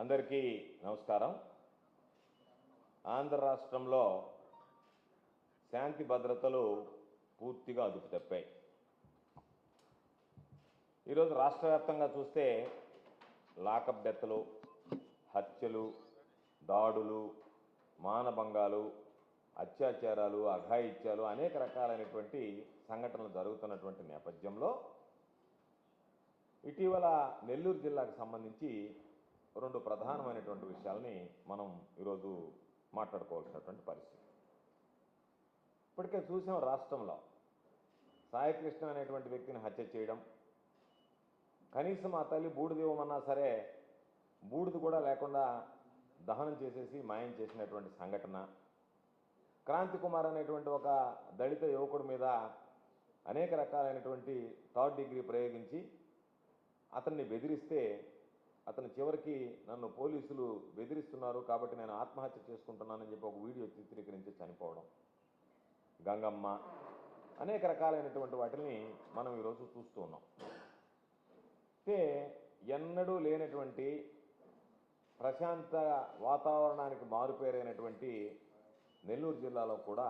అందరికీ నమస్కారం. ఆంధ్ర రాష్ట్రంలో శాంతి భద్రతలు పూర్తిగా అదుపు తప్పాయి. ఈరోజు రాష్ట్ర వ్యాప్తంగా చూస్తే లాకప్ డెత్లు, హత్యలు, దాడులు, మానభంగాలు, అత్యాచారాలు, అఘాయిత్యాలు అనేక రకాలైనటువంటి సంఘటనలు జరుగుతున్నటువంటి నేపథ్యంలో ఇటీవల నెల్లూరు జిల్లాకు సంబంధించి రెండు ప్రధానమైనటువంటి విషయాల్ని మనం ఈరోజు మాట్లాడుకోవాల్సినటువంటి పరిస్థితి. ఇప్పటికే చూసాం, రాష్ట్రంలో సాయికృష్ణ అనేటువంటి వ్యక్తిని హత్య చేయడం, కనీసం ఆ తల్లి బూడిద ఇవ్వమన్నా సరే బూడిద కూడా లేకుండా దహనం చేసేసి మాయం చేసినటువంటి సంఘటన, క్రాంతి కుమార్ అనేటువంటి ఒక దళిత యువకుడి మీద అనేక రకాలైనటువంటి థర్డ్ డిగ్రీ ప్రయోగించి అతన్ని బెదిరిస్తే అతను చివరికి నన్ను పోలీసులు బెదిరిస్తున్నారు కాబట్టి నేను ఆత్మహత్య చేసుకుంటున్నానని చెప్పి ఒక వీడియో చిత్రీకరించి చనిపోవడం, గంగమ్మ, అనేక రకాలైనటువంటి వాటిని మనం ఈరోజు చూస్తూ ఉన్నాం. అయితే ఎన్నడూ లేనటువంటి ప్రశాంత వాతావరణానికి మారుపేరైనటువంటి నెల్లూరు జిల్లాలో కూడా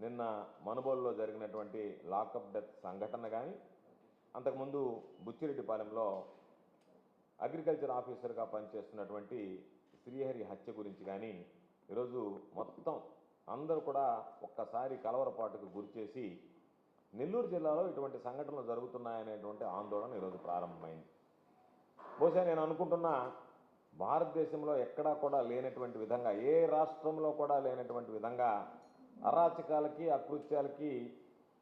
నిన్న మనుబోలులో జరిగినటువంటి లాకప్ డెత్ సంఘటన కానీ, అంతకుముందు బుచ్చిరెడ్డిపాలెంలో అగ్రికల్చర్ ఆఫీసర్గా పనిచేస్తున్నటువంటి శ్రీహరి హత్య గురించి కానీ ఈరోజు మొత్తం అందరూ కూడా ఒక్కసారి కలవరపాటుకు గురిచేసి నెల్లూరు జిల్లాలో ఇటువంటి సంఘటనలు జరుగుతున్నాయనేటువంటి ఆందోళన ఈరోజు ప్రారంభమైంది. బహుశా నేను అనుకుంటున్నా, భారతదేశంలో ఎక్కడా కూడా లేనటువంటి విధంగా, ఏ రాష్ట్రంలో కూడా లేనటువంటి విధంగా అరాచకాలకి, అకృత్యాలకి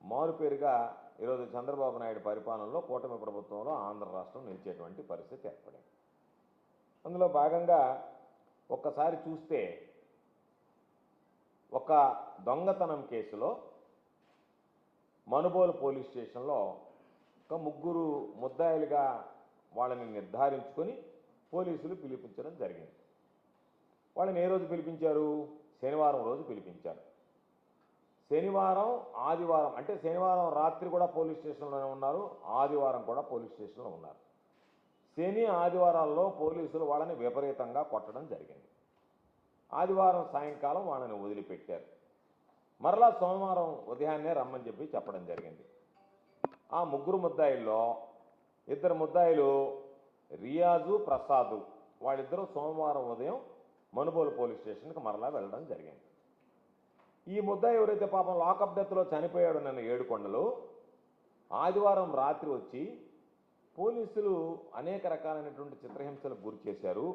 మారుపేరుగా ఈరోజు చంద్రబాబు నాయుడు పరిపాలనలో, కూటమి ప్రభుత్వంలో ఆంధ్ర రాష్ట్రం నిలిచేటువంటి పరిస్థితి ఏర్పడింది. అందులో భాగంగా ఒక్కసారి చూస్తే, ఒక దొంగతనం కేసులో మనుబోలు పోలీస్ స్టేషన్లో ఒక ముగ్గురు ముద్దాయిలుగా వాళ్ళని నిర్ధారించుకొని పోలీసులు పిలిపించడం జరిగింది. వాళ్ళని ఏ రోజు పిలిపించారు? శనివారం రోజు పిలిపించారు. శనివారం, ఆదివారం, అంటే శనివారం రాత్రి కూడా పోలీస్ స్టేషన్లోనే ఉన్నారు, ఆదివారం కూడా పోలీస్ స్టేషన్లో ఉన్నారు. శని, ఆదివారాల్లో పోలీసులు వాళ్ళని విపరీతంగా కొట్టడం జరిగింది. ఆదివారం సాయంకాలం వాళ్ళని వదిలిపెట్టారు. మరలా సోమవారం ఉదయాన్నే రమ్మని చెప్పి చెప్పడం జరిగింది. ఆ ముగ్గురు ముద్దాయిల్లో ఇద్దరు ముద్దాయిలు రియాజు, ప్రసాదు, వాళ్ళిద్దరూ సోమవారం ఉదయం మనుబోలు పోలీస్ స్టేషన్కి మరలా వెళ్ళడం జరిగింది. ఈ ముద్దాయి ఎవరైతే పాపం లాకప్ డెత్లో చనిపోయాడు నన్ను ఏడుకొండలు, ఆదివారం రాత్రి వచ్చి పోలీసులు అనేక రకాలైనటువంటి చిత్రహింసలకు గురి చేశారు.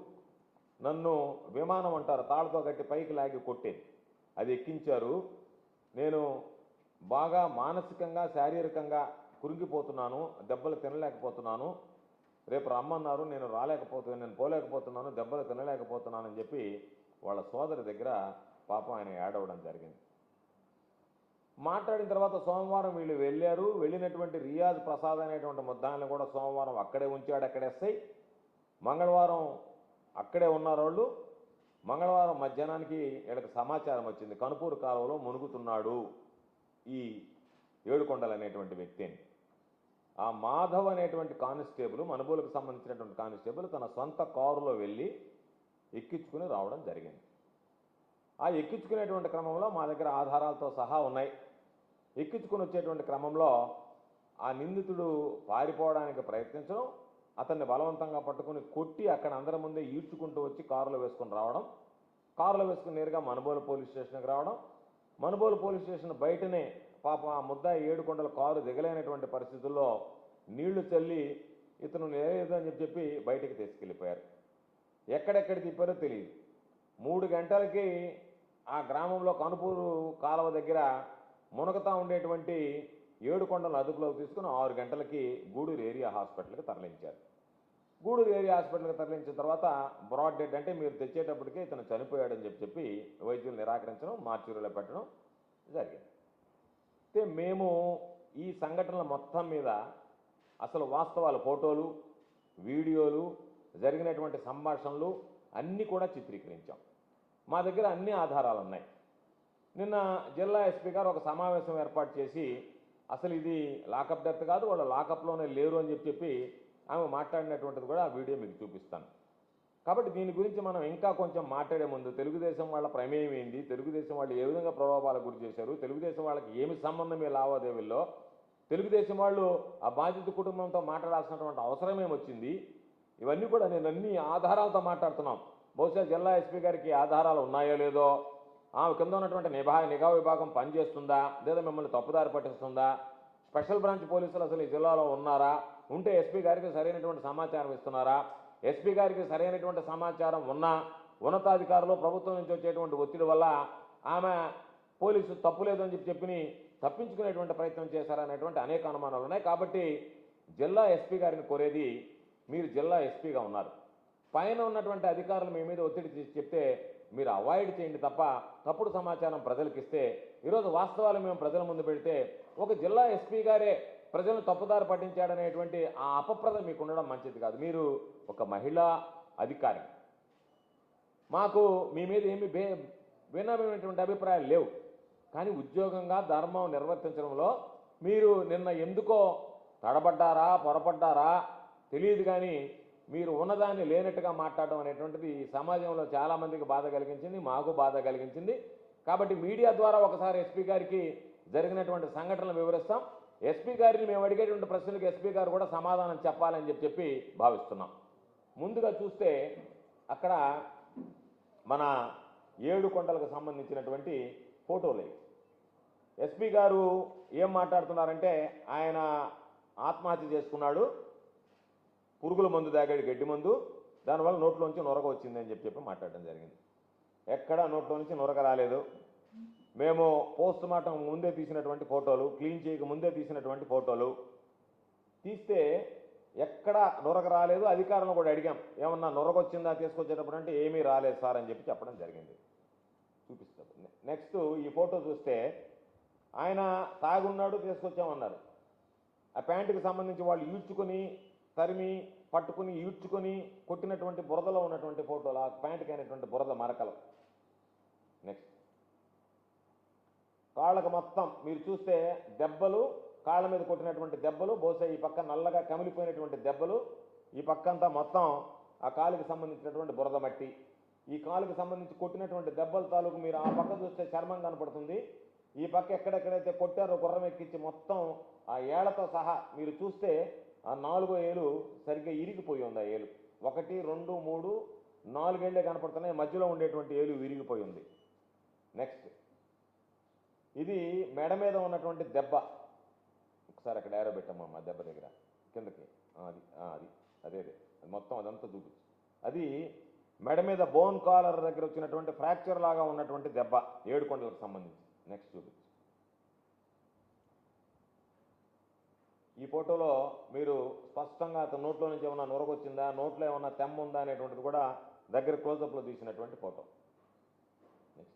నన్ను విమానం అంటారు, తాళ్ళతో కట్టి పైకి లాగి కొట్టేది, అది ఎక్కించారు. నేను బాగా మానసికంగా, శారీరకంగా కురింగిపోతున్నాను, దెబ్బలు తినలేకపోతున్నాను, రేపు రమ్మన్నారు, నేను రాలేకపోతున్నాను, నేను పోలేకపోతున్నాను, దెబ్బలు తినలేకపోతున్నానని చెప్పి వాళ్ళ సోదరి దగ్గర పాపం ఆయన ఏడవడం జరిగింది. మాట్లాడిన తర్వాత సోమవారం వీళ్ళు వెళ్ళారు. వెళ్ళినటువంటి రియాజ్, ప్రసాద్ అనేటువంటి ముద్దాయిలను కూడా సోమవారం అక్కడే ఉంచాడు, అక్కడే ఎస్ఐ. మంగళవారం అక్కడే ఉన్నారు వాళ్ళు. మంగళవారం మధ్యాహ్నానికి వీళ్ళకి సమాచారం వచ్చింది, కనుపూరు కాలువలో మునుగుతున్నాడు ఈ ఏడుకొండలు అనేటువంటి వ్యక్తిని. ఆ మాధవ్ అనేటువంటి కానిస్టేబుల్, మనుబోలుకు సంబంధించినటువంటి కానిస్టేబుల్ తన సొంత కారులో వెళ్ళి ఎక్కించుకుని రావడం జరిగింది. ఆ ఎక్కించుకునేటువంటి క్రమంలో మా దగ్గర ఆధారాలతో సహా ఉన్నాయి. ఎక్కించుకుని వచ్చేటువంటి క్రమంలో ఆ నిందితుడు పారిపోవడానికి ప్రయత్నించడం, అతన్ని బలవంతంగా పట్టుకుని కొట్టి అక్కడ అందరి ముందే ఈడ్చుకుంటూ వచ్చి కారులో వేసుకుని రావడం, కారులో వేసుకుని నేరుగా మనుబోలు పోలీస్ స్టేషన్కి రావడం, మనుబోలు పోలీస్ స్టేషన్ బయటనే పాపం ఆ ముద్దాయి ఏడుకొండల కారు దిగలేనటువంటి పరిస్థితుల్లో నీళ్లు చల్లి ఇతను లేదని చెప్పి బయటికి తీసుకెళ్ళిపోయారు. ఎక్కడెక్కడ తిప్పారో తెలియదు. 3 గంటలకి ఆ గ్రామంలో కనుపూరు కాలువ దగ్గర మునగతా ఉండేటువంటి ఏడుకొండలను అదుపులోకి తీసుకుని 6 గంటలకి గూడూరు ఏరియా హాస్పిటల్కి తరలించారు. గూడూరు ఏరియా హాస్పిటల్కి తరలించిన తర్వాత బ్రాడ్ డెడ్, అంటే మీరు తెచ్చేటప్పటికే ఇతను చనిపోయాడని చెప్పి వైద్యులు నిరాకరించడం, మార్చురీలో పెట్టడం జరిగింది. అయితే మేము ఈ సంఘటనల మొత్తం మీద అసలు వాస్తవాలు, ఫోటోలు, వీడియోలు, జరిగినటువంటి సంభాషణలు అన్నీ కూడా చిత్రీకరించాం. మా దగ్గర అన్ని ఆధారాలు ఉన్నాయి. నిన్న జిల్లా ఎస్పీ గారు ఒక సమావేశం ఏర్పాటు చేసి అసలు ఇది లాకప్ డెత్ కాదు, వాళ్ళు లాకప్లోనే లేరు అని చెప్పి ఆమె మాట్లాడినటువంటిది కూడా ఆ వీడియో మీకు చూపిస్తాను. కాబట్టి దీని గురించి మనం ఇంకా కొంచెం మాట్లాడే ముందు తెలుగుదేశం వాళ్ళ ప్రమేయం ఏంటి, తెలుగుదేశం వాళ్ళు ఏ విధంగా ప్రలోభాలకు గురి చేశారు, తెలుగుదేశం వాళ్ళకి ఏమి సంబంధం ఈ లావాదేవీల్లో, తెలుగుదేశం వాళ్ళు ఆ బాధిత కుటుంబంతో మాట్లాడాల్సినటువంటి అవసరం ఏమొచ్చింది, ఇవన్నీ కూడా నేను అన్ని ఆధారాలతో మాట్లాడుతున్నాం. బహుశా జిల్లా ఎస్పీ గారికి ఆధారాలు ఉన్నాయో లేదో, ఆమె కింద ఉన్నటువంటి నిఘా విభాగం పనిచేస్తుందా లేదా మిమ్మల్ని తప్పుదారి పట్టిస్తుందా, స్పెషల్ బ్రాంచ్ పోలీసులు అసలు ఈ జిల్లాలో ఉన్నారా, ఉంటే ఎస్పీ గారికి సరైనటువంటి సమాచారం ఇస్తున్నారా, ఎస్పీ గారికి సరైనటువంటి సమాచారం ఉన్నా ఉన్నతాధికారులు ప్రభుత్వం నుంచి వచ్చేటువంటి ఒత్తిడి వల్ల ఆమె పోలీసు తప్పు లేదని చెప్పి తప్పించుకునేటువంటి ప్రయత్నం చేశారనేటువంటి అనేక అనుమానాలు ఉన్నాయి. కాబట్టి జిల్లా ఎస్పీ గారిని కోరేది, మీరు జిల్లా ఎస్పీగా ఉన్నారు, పైన ఉన్నటువంటి అధికారులు మీ మీద ఒత్తిడి చెప్తే మీరు అవాయిడ్ చేయండి తప్ప తప్పుడు సమాచారం ప్రజలకు ఇస్తే, ఈరోజు వాస్తవాలు మేము ప్రజల ముందు పెడితే ఒక జిల్లా ఎస్పీ గారే ప్రజలను తప్పుదారి పట్టించాడనేటువంటి ఆ అపప్రద మీకు ఉండడం మంచిది కాదు. మీరు ఒక మహిళా అధికారి, మాకు మీ మీద ఏమి భిన్నమైనటువంటి అభిప్రాయాలు లేవు, కానీ ఉద్యోగంగా ధర్మం నిర్వర్తించడంలో మీరు నిన్న ఎందుకో తడబడ్డారా పొరపడ్డారా తెలియదు, కానీ మీరు ఉన్నదాన్ని లేనట్టుగా మాట్లాడడం అనేటువంటిది సమాజంలో చాలామందికి బాధ కలిగించింది, మాకు బాధ కలిగించింది. కాబట్టి మీడియా ద్వారా ఒకసారి ఎస్పీ గారికి జరిగినటువంటి సంఘటనలు వివరిస్తాం. ఎస్పీ గారిని మేము అడిగేటువంటి ప్రశ్నలకు ఎస్పీ గారు కూడా సమాధానం చెప్పాలని చెప్పి భావిస్తున్నాం. ముందుగా చూస్తే అక్కడ మన ఏడుకొండలకు సంబంధించినటువంటి ఫోటోలు ఎస్పీ గారు ఏం మాట్లాడుతున్నారంటే, ఆయన ఆత్మహత్య చేసుకున్నాడు, పురుగుల మందు తాగాడు, గడ్డి మందు, దానివల్ల నోట్లోంచి నొరగ వచ్చిందని చెప్పి మాట్లాడడం జరిగింది. ఎక్కడ నోట్లో నుంచి నొరగ రాలేదు. మేము పోస్ట్ మార్టం ముందే తీసినటువంటి ఫోటోలు, క్లీన్ చేయక ముందే తీసినటువంటి ఫోటోలు తీస్తే ఎక్కడ నొరగ రాలేదు. అధికారులను కూడా అడిగాం, ఏమన్నా నొరగొచ్చిందా తీసుకొచ్చేటప్పుడు అంటే ఏమీ రాలేదు సార్ అని చెప్పడం జరిగింది. చూపిస్తాం. నెక్స్ట్ ఈ ఫోటో చూస్తే ఆయన తాగున్నాడు తీసుకొచ్చామన్నారు. ఆ ప్యాంటుకి సంబంధించి వాళ్ళు ఈడ్చుకొని తరిమి పట్టుకుని ఈడ్చుకొని కొట్టినటువంటి బురదలో ఉన్నటువంటి ఫోటోలు, ఆ ప్యాంటుకి అయినటువంటి బురద మరకలు. నెక్స్ట్ కాళ్ళకు మొత్తం మీరు చూస్తే దెబ్బలు, కాళ్ళ మీద కొట్టినటువంటి దెబ్బలు, బహుశా ఈ పక్క నల్లగా కమిలిపోయినటువంటి దెబ్బలు, ఈ పక్కంతా మొత్తం ఆ కాలుకి సంబంధించినటువంటి బురద మట్టి, ఈ కాలుకి సంబంధించి కొట్టినటువంటి దెబ్బల తాలూకు మీరు ఆ పక్క చూస్తే చర్మం కనపడుతుంది. ఈ పక్క ఎక్కడెక్కడైతే కొట్టారో గుర్రం ఎక్కించి మొత్తం ఆ ఏళ్లతో సహా మీరు చూస్తే ఆ 4వ ఏలు సరిగ్గా ఇరిగిపోయి ఉంది. ఆ ఏలు 1, 2, 3, 4 ఏళ్లే కనపడుతున్నాయి, మధ్యలో ఉండేటువంటి ఏలు విరిగిపోయి ఉంది. నెక్స్ట్ ఇది మెడ మీద ఉన్నటువంటి దెబ్బ, ఒకసారి అక్కడ ఏరో పెట్టమ్మా మా దెబ్బ దగ్గర కిందకి, అది అది అదే అదే మొత్తం అదంతా చూపించు. అది మెడ మీద బోన్ కాలర్ దగ్గర వచ్చినటువంటి ఫ్రాక్చర్ లాగా ఉన్నటువంటి దెబ్బ, ఏడుకొండలకు సంబంధించి. నెక్స్ట్ చూపించు. ఈ ఫోటోలో మీరు స్పష్టంగా అతను నోట్లో నుంచి ఏమన్నా నొరగొచ్చిందా, నోట్లో ఏమన్నా తెమ్మ ఉందా అనేటువంటిది కూడా దగ్గర క్లోజప్లో తీసినటువంటి ఫోటో. నెక్స్ట్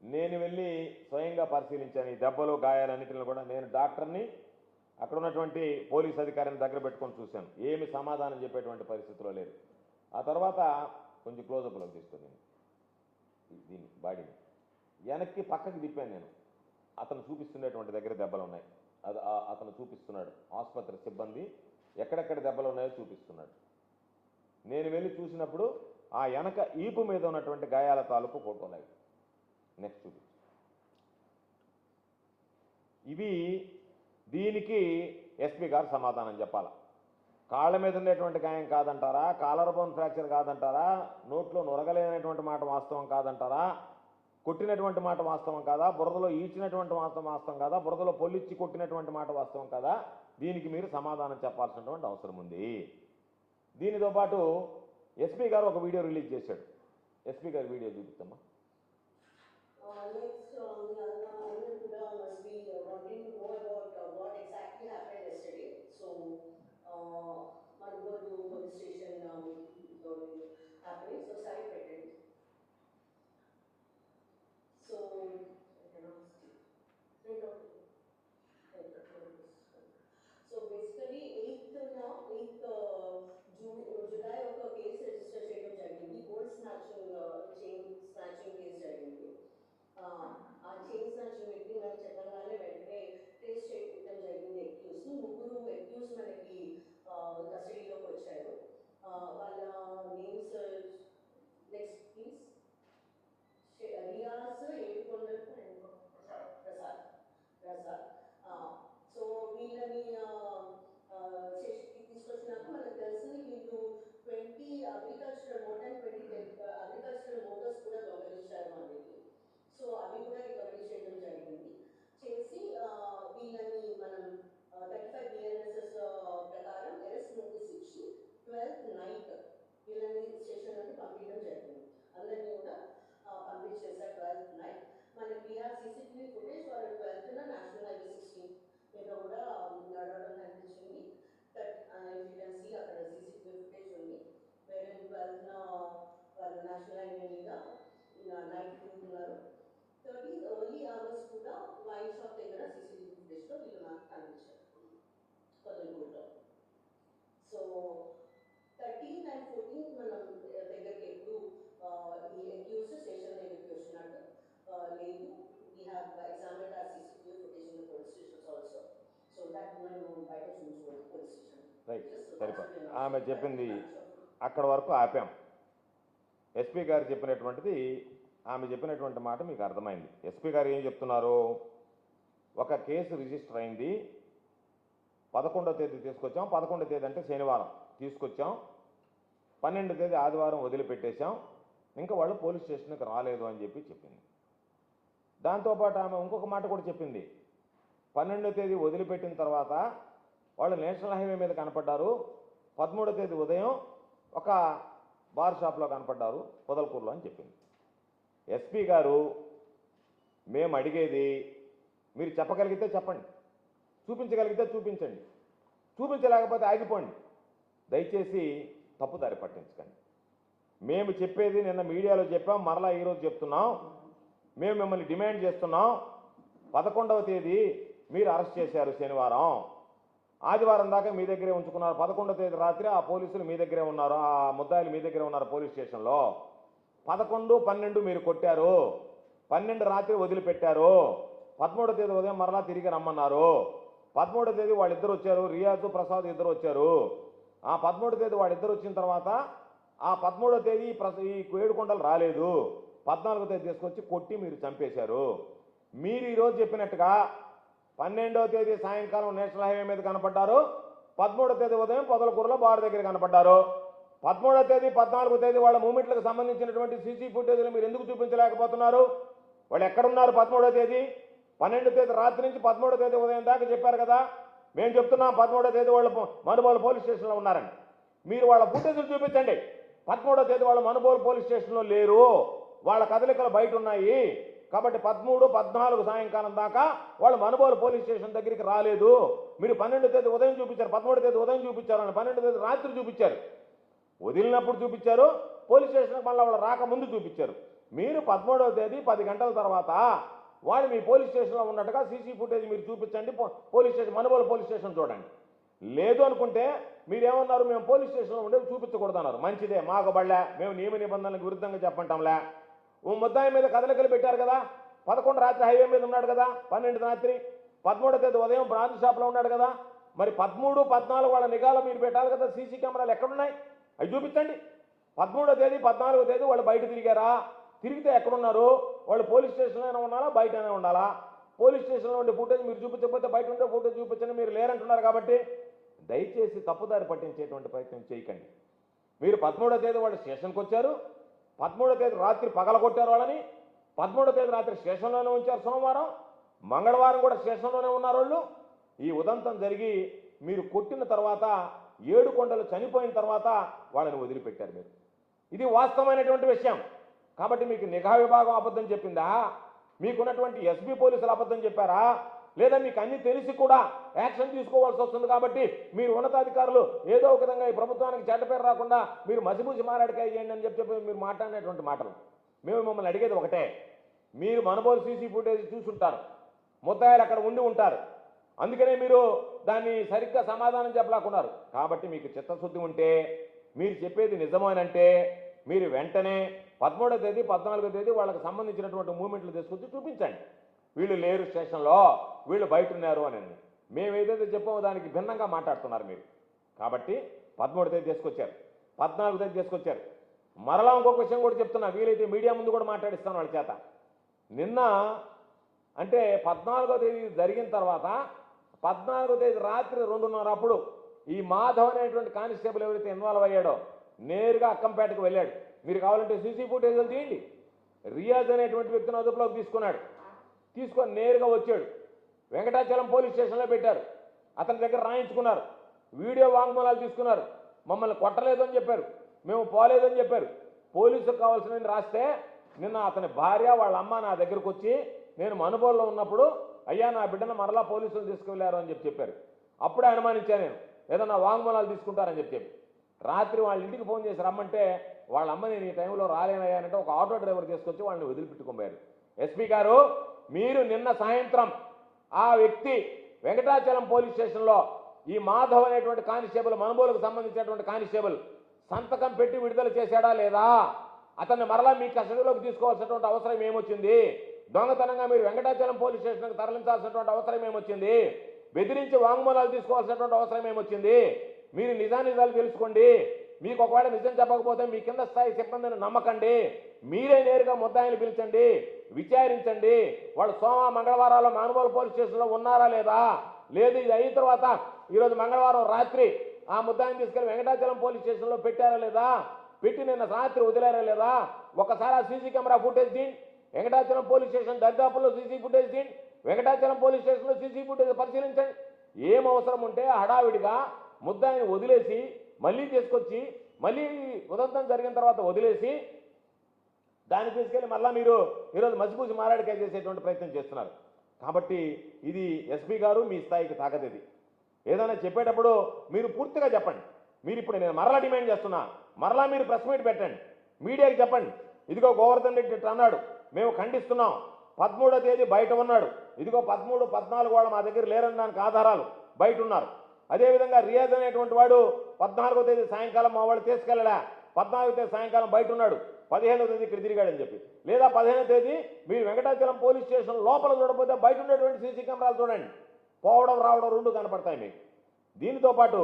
నేను వెళ్ళి స్వయంగా పరిశీలించాను ఈ దెబ్బలు గాయాలన్నింటిని కూడా. నేను డాక్టర్ని, అక్కడ ఉన్నటువంటి పోలీస్ అధికారిని దగ్గర పెట్టుకొని చూశాను, ఏమి సమాధానం చెప్పేటువంటి పరిస్థితిలో లేదు. ఆ తర్వాత కొంచెం క్లోజప్లోకి తీసుకొని దీన్ని బాడీని వెనక్కి పక్కకి తిప్పాను నేను. అతను చూపిస్తున్నటువంటి దగ్గర దెబ్బలు ఉన్నాయి, అది అతను చూపిస్తున్నాడు, ఆసుపత్రి సిబ్బంది ఎక్కడెక్కడ దెబ్బలు ఉన్నాయో చూపిస్తున్నాడు. నేను వెళ్ళి చూసినప్పుడు ఆ వెనక ఈపు మీద ఉన్నటువంటి గాయాల తాలూకు ఫోటోలు అవి. నెక్స్ట్ చూపించు. ఇవి దీనికి ఎస్పీ గారు సమాధానం చెప్పాలా. కాళ్ళ మీద ఉండేటువంటి గాయం కాదంటారా, కాలర్ బోన్ ఫ్రాక్చర్ కాదంటారా, నోట్లో నొరగలేనటువంటి మాట వాస్తవం కాదంటారా, కొట్టినటువంటి మాట వాస్తవం కాదా, బురదలో ఈడ్చినటువంటి వాస్తవం కాదా, బురదలో పొల్లిచ్చి కొట్టినటువంటి మాట వాస్తవం కాదా, దీనికి మీరు సమాధానం చెప్పాల్సినటువంటి అవసరం ఉంది. దీనితో పాటు ఎస్పీ గారు ఒక వీడియో రిలీజ్ చేశాడు. ఎస్పీ గారి వీడియో చూపిస్తామా. జూలై ఒక కేసు రిజిస్టర్ చేయడం జరిగింది. Gold snatching chain snatching case జరిగింది. ఆ చైన్ నైట్ వీళ్ళని స్టేషన్ నుండి పంపించడం జరిగింది. అందరినీ కూడా పంపించేసారు 12th నైట్. మనకి వీఆర్ CCTV footage for 12th national highway 16 మీద కూడా నడవడం కనిపించింది. ఇఫ్ యూ కెన్ సీ అక్కడ సీసీటీవీ ఫుటేజ్ ఉంది. వేరే 12th వాళ్ళు నేషనల్ హైవే మీద నైట్ తిరుగుతున్నారు. 13th ఎర్లీ అవర్స్ కూడా వైన్ షాప్ దగ్గర సీసీటీవీ ఫుటేజ్లో వీళ్ళు నాకు కనిపించారు కొత్తగూడలో. సో 13th and 14th మనం దగ్గరికి ఎప్పుడు ఈ అక్యూజ్డ్ స్టేషన్ దగ్గరికి వచ్చినట్టు లేదు. We have examined our CCTV footage in the police stations also. So that మనం బయట చూసుకోవాలి పోలీస్ స్టేషన్. రైట్, సరిపోయి ఆమె చెప్పింది అక్కడ వరకు ఆపాం. ఎస్పీ గారు చెప్పినటువంటిది, ఆమె చెప్పినటువంటి మాట మీకు అర్థమైంది. ఎస్పీ గారు ఏం చెప్తున్నారు, ఒక కేసు రిజిస్టర్ అయింది, 11వ తేదీ తీసుకొచ్చాం, 11వ తేదీ అంటే శనివారం తీసుకొచ్చాం, 12వ తేదీ ఆదివారం వదిలిపెట్టేశాం, ఇంకా వాళ్ళు పోలీస్ స్టేషన్కి రాలేదు అని చెప్పి చెప్పింది. దాంతోపాటు ఆమె ఇంకొక మాట కూడా చెప్పింది, 12వ తేదీ వదిలిపెట్టిన తర్వాత వాళ్ళు నేషనల్ హైవే మీద కనపడ్డారు, 13వ తేదీ ఉదయం ఒక బార్ షాప్లో కనపడ్డారు పొదలకూరులో అని చెప్పింది. ఎస్పీ గారు మేము అడిగేది, మీరు చెప్పగలిగితే చెప్పండి, చూపించగలిగితే చూపించండి, చూపించలేకపోతే ఆగిపోండి, దయచేసి తప్పుదారి పట్టించకండి. మేము చెప్పేది నిన్న మీడియాలో చెప్పాం, మరలా ఈరోజు చెప్తున్నాం. మేము మిమ్మల్ని డిమాండ్ చేస్తున్నాం, 11వ తేదీ మీరు అరెస్ట్ చేశారు శనివారం, ఆదివారం దాకా మీ దగ్గరే ఉంచుకున్నారు, 11వ తేదీ రాత్రి ఆ పోలీసులు మీ దగ్గరే ఉన్నారు, ఆ ముద్దాయిలు మీ దగ్గరే ఉన్నారు పోలీస్ స్టేషన్లో. 11, 12 మీరు కొట్టారు, 12 రాత్రి వదిలిపెట్టారు, 13వ తేదీ ఉదయం మరలా తిరిగి రమ్మన్నారు, 13వ తేదీ వాళ్ళిద్దరు వచ్చారు, రియాజు ప్రసాద్ ఇద్దరు వచ్చారు. ఆ 13వ తేదీ వాళ్ళిద్దరు వచ్చిన తర్వాత ఆ 13వ తేదీ ఈ ఏడుకొండలు రాలేదు, 14వ తేదీ తీసుకొచ్చి కొట్టి మీరు చంపేశారు. మీరు ఈరోజు చెప్పినట్టుగా 12వ తేదీ సాయంకాలం నేషనల్ హైవే మీద కనపడ్డారు, 13వ తేదీ ఉదయం పొదలకూరులో బార్ దగ్గర కనపడ్డారు. 13వ తేదీ 14వ తేదీ వాళ్ళ మూమెంట్లకు సంబంధించినటువంటి సీసీ ఫుటేజ్లు మీరు ఎందుకు చూపించలేకపోతున్నారు? వాళ్ళు ఎక్కడున్నారు? 13వ తేదీ 12వ తేదీ రాత్రి నుంచి 13వ తేదీ ఉదయం దాకా చెప్పారు కదా. మేము చెప్తున్నాం 13వ తేదీ వాళ్ళు మనుబోలు పోలీస్ స్టేషన్లో ఉన్నారని. మీరు వాళ్ళ ఫుటేజ్లు చూపించండి. 13వ తేదీ వాళ్ళు మనుబోలు పోలీస్ స్టేషన్లో లేరు, వాళ్ళ కదలికలు బయట ఉన్నాయి. కాబట్టి 13, 14 సాయంకాలం దాకా వాళ్ళు మనుబోలు పోలీస్ స్టేషన్ దగ్గరికి రాలేదు. మీరు 12వ తేదీ ఉదయం చూపించారు, 13వ తేదీ ఉదయం చూపించారు, 12వ తేదీ రాత్రి చూపించారు, వదిలినప్పుడు చూపించారు, పోలీస్ స్టేషన్కి మళ్ళీ వాళ్ళు రాకముందు చూపించారు. మీరు 13వ తేదీ 10 గంటల తర్వాత వాళ్ళు మీ పోలీస్ స్టేషన్లో ఉన్నట్టుగా సీసీ ఫుటేజ్ మీరు చూపించండి, police station Manubolu police station చూడండి. లేదు అనుకుంటే మీరేమన్నారు, మేము పోలీస్ స్టేషన్లో ఉండేవి చూపించకూడదు అన్నారు. మంచిదే, మాకు బళ్ళే, మేము నియమ నిబంధనలకు విరుద్ధంగా చెప్పంటాంలే. ఓ ముద్దాయి మీద కదలికలు పెట్టారు కదా, 11 రాత్రి హైవే మీద ఉన్నాడు కదా, 12 రాత్రి, 13వ తేదీ ఉదయం బ్రాంచ్ షాప్లో ఉన్నాడు కదా. మరి 13, 14 వాళ్ళ నిఘాలో మీరు పెట్టాలి కదా. సీసీ కెమెరాలు ఎక్కడున్నాయి? అవి చూపించండి. 13వ తేదీ 14వ తేదీ వాళ్ళు బయట తిరిగారా? తిరిగితే ఎక్కడున్నారు? వాళ్ళు పోలీస్ స్టేషన్లోనే ఉన్నారా, బయటనే ఉండాలా? పోలీస్ స్టేషన్లో ఉండే ఫుటేజ్ మీరు చూపించకపోతే బయట ఉండే ఫుటేజ్ చూపించండి. మీరు లేరంటున్నారు కాబట్టి దయచేసి తప్పుదారి పట్టించేటువంటి ప్రయత్నం చేయకండి. మీరు 13వ తేదీ వాళ్ళు స్టేషన్కి వచ్చారు, 13వ తేదీ రాత్రి పగలగొట్టారు వాళ్ళని, 13వ తేదీ రాత్రి స్టేషన్లోనే ఉంచారు. సోమవారం, మంగళవారం కూడా స్టేషన్లోనే ఉన్నారు వాళ్ళు. ఈ ఉదంతం జరిగి మీరు కొట్టిన తర్వాత, ఏడుకొండలు చనిపోయిన తర్వాత వాళ్ళని వదిలిపెట్టారు మీరు. ఇది వాస్తవమైనటువంటి విషయం. కాబట్టి మీకు నిఘా విభాగం అబద్ధం చెప్పిందా? మీకున్నటువంటి ఎస్పీ పోలీసులు అబద్ధం చెప్పారా? లేదా మీకు అన్ని తెలిసి కూడా యాక్షన్ తీసుకోవాల్సి వస్తుంది కాబట్టి మీరు ఉన్నతాధికారులు ఏదో ఒక విధంగా ఈ ప్రభుత్వానికి చెడ్డ పేరు రాకుండా మీరు మసిబూసి మారాడికాయ చేయండి అని చెప్పి మీరు మాట్లాడినటువంటి మాటలు. మేము మిమ్మల్ని అడిగేది ఒకటే, మీరు మనుబోలు సీసీ ఫుటేజ్ చూసుంటారు, ముద్దాయిలు అక్కడ ఉండి ఉంటారు, అందుకనే మీరు దాన్ని సరిగ్గా సమాధానం చెప్పలేకున్నారు. కాబట్టి మీకు చిత్తశుద్ధి ఉంటే, మీరు చెప్పేది నిజమేనంటే మీరు వెంటనే 13వ తేదీ 14వ తేదీ వాళ్ళకి సంబంధించినటువంటి మూమెంట్లు తీసుకొచ్చి చూపించండి. వీళ్ళు లేరు స్టేషన్లో, వీళ్ళు బయట ఉన్నారు అని. మేము ఏదైతే చెప్పామో దానికి భిన్నంగా మాట్లాడుతున్నారు మీరు. కాబట్టి 13వ తేదీ తీసుకొచ్చారు, 14వ తేదీ తీసుకొచ్చారు. మరలా ఇంకొక విషయం కూడా చెప్తున్నా, వీలైతే మీడియా ముందు కూడా మాట్లాడిస్తాను వాళ్ళ చేత. నిన్న అంటే 14వ తేదీ జరిగిన తర్వాత 14వ తేదీ రాత్రి 2:30 అప్పుడు ఈ మాధవ్ అనేటువంటి కానిస్టేబుల్ ఎవరైతే ఇన్వాల్వ్ అయ్యాడో నేరుగా అక్కంపేటకు వెళ్ళాడు. మీరు కావాలంటే సీసీ ఫుటేజ్లు తీయండి. రియాజ్ అనేటువంటి వ్యక్తిని అదుపులోకి తీసుకున్నాడు, తీసుకొని నేరుగా వచ్చాడు. వెంకటాచలం పోలీస్ స్టేషన్లో పెట్టారు, అతని దగ్గర రాయించుకున్నారు, వీడియో వాంగ్మూలాలు తీసుకున్నారు. మమ్మల్ని కొట్టలేదు అని చెప్పారు, మేము పోలేదని చెప్పారు. పోలీసుకు కావాల్సినవి రాస్తే నిన్న అతని భార్య వాళ్ళ అమ్మ నా దగ్గరకు వచ్చి నేను మనుబోలులో ఉన్నప్పుడు అయ్యా నా బిడ్డను మరలా పోలీసులు తీసుకువెళ్ళారు అని చెప్పారు. అప్పుడే అనుమానించాను నేను ఏదన్నా వాంగ్మూలాలు తీసుకుంటారని చెప్పి. రాత్రి వాళ్ళ ఇంటికి ఫోన్ చేసి రమ్మంటే వాళ్ళ అమ్మ నేను ఈ టైంలో రాలేనయ్యానంటే ఒక ఆటో డ్రైవర్ తీసుకొచ్చి వాళ్ళని వదిలిపెట్టుకోబోయారు. ఎస్పీ గారు మీరు నిన్న సాయంత్రం ఆ వ్యక్తి వెంకటాచలం పోలీస్ స్టేషన్లో ఈ మాధవ్ అనేటువంటి కానిస్టేబుల్ మనుబోలుకు సంబంధించినటువంటి కానిస్టేబుల్ సంతకం పెట్టి విడుదల చేశాడా లేదా? అతన్ని మరలా మీ కస్టడీలోకి తీసుకోవాల్సినటువంటి అవసరం ఏమొచ్చింది? దొంగతనంగా మీరు వెంకటాచలం పోలీస్ స్టేషన్కి తరలించాల్సినటువంటి అవసరం ఏమొచ్చింది? బెదిరించి వాంగ్మూలాలు తీసుకోవాల్సినటువంటి అవసరం ఏమొచ్చింది? మీరు నిజానిజాలు తెలుసుకోండి. మీకు ఒకవేళ నిజం చెప్పకపోతే మీ కింద స్థాయి సిబ్బందిని నమ్మకండి. మీరే నేరుగా ముద్దాయిని పిలిచండి, విచారించండి. వాళ్ళు మంగళవారాల్లో మానుబోలు పోలీస్ స్టేషన్లో ఉన్నారా లేదా? లేదు ఇది అయిన తర్వాత ఈరోజు మంగళవారం రాత్రి ఆ ముద్దాయిని తీసుకెళ్లి వెంకటాచలం పోలీస్ స్టేషన్లో పెట్టారా లేదా? పెట్టి నిన్న రాత్రి వదిలేరా లేదా? ఒకసారి ఆ సీసీ కెమెరా ఫుటేజ్ తీయండి. వెంకటాచలం పోలీస్ స్టేషన్ దర్దాపుల్లో సీసీ ఫుటేజ్ తీయండి. వెంకటాచలం పోలీస్ స్టేషన్లో సీసీ ఫుటేజ్ పరిశీలించండి. ఏం అవసరం ఉంటే హడావిడిగా ముద్దాయిని వదిలేసి మళ్ళీ తీసుకొచ్చి మళ్ళీ ఉదంతం జరిగిన తర్వాత వదిలేసి దాన్ని తీసుకెళ్ళి మళ్ళీ మీరు ఈరోజు మసిపూసి మారాడికాయ చేసేటువంటి ప్రయత్నం చేస్తున్నారు. కాబట్టి ఇది ఎస్పీ గారు మీ స్థాయికి తాగదు. ఏదైనా చెప్పేటప్పుడు మీరు పూర్తిగా చెప్పండి. మీరు ఇప్పుడు నేను మరలా డిమాండ్ చేస్తున్నా, మరలా మీరు ప్రెస్ మీట్ పెట్టండి, మీడియాకి చెప్పండి. ఇదిగో గోవర్ధన్ రెడ్డి ఇట్లా అన్నాడు, మేము ఖండిస్తున్నాం. 13వ తేదీ బయట ఉన్నాడు, ఇదిగో 13, 14 వాళ్ళు మా దగ్గర లేరనడానికి ఆధారాలు బయట ఉన్నారు. అదేవిధంగా రియాజ్ అనేటువంటి వాడు 14వ తేదీ సాయంకాలం మా వాళ్ళు తీసుకెళ్ళడా, 14వ తేదీ సాయంకాలం బయట ఉన్నాడు, 15వ తేదీ ఇక్కడ తిరిగాడని చెప్పి. లేదా 15వ తేదీ మీరు వెంకటాచలం పోలీస్ స్టేషన్ లోపల చూడకపోతే బయట ఉండేటువంటి సీసీ కెమెరాలు చూడండి, పోవడం రావడం రెండు కనపడతాయి మీకు. దీనితో పాటు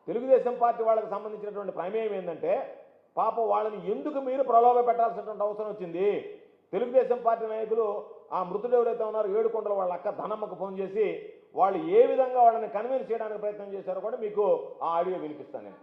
తెలుగుదేశం పార్టీ వాళ్ళకి సంబంధించినటువంటి ప్రమేయం ఏంటంటే పాపం వాళ్ళని ఎందుకు మీరు ప్రలోభ పెట్టాల్సినటువంటి అవసరం వచ్చింది? తెలుగుదేశం పార్టీ నాయకులు ఆ మృతుడు ఎవరైతే ఉన్నారో ఏడుకొండల వాళ్ళ అక్క ధనమ్మకు ఫోన్ చేసి వాళ్ళు ఏ విధంగా వాళ్ళని కన్విన్స్ చేయడానికి ప్రయత్నం చేశారో కూడా మీకు ఆ ఆడియో వినిపిస్తాను నేను.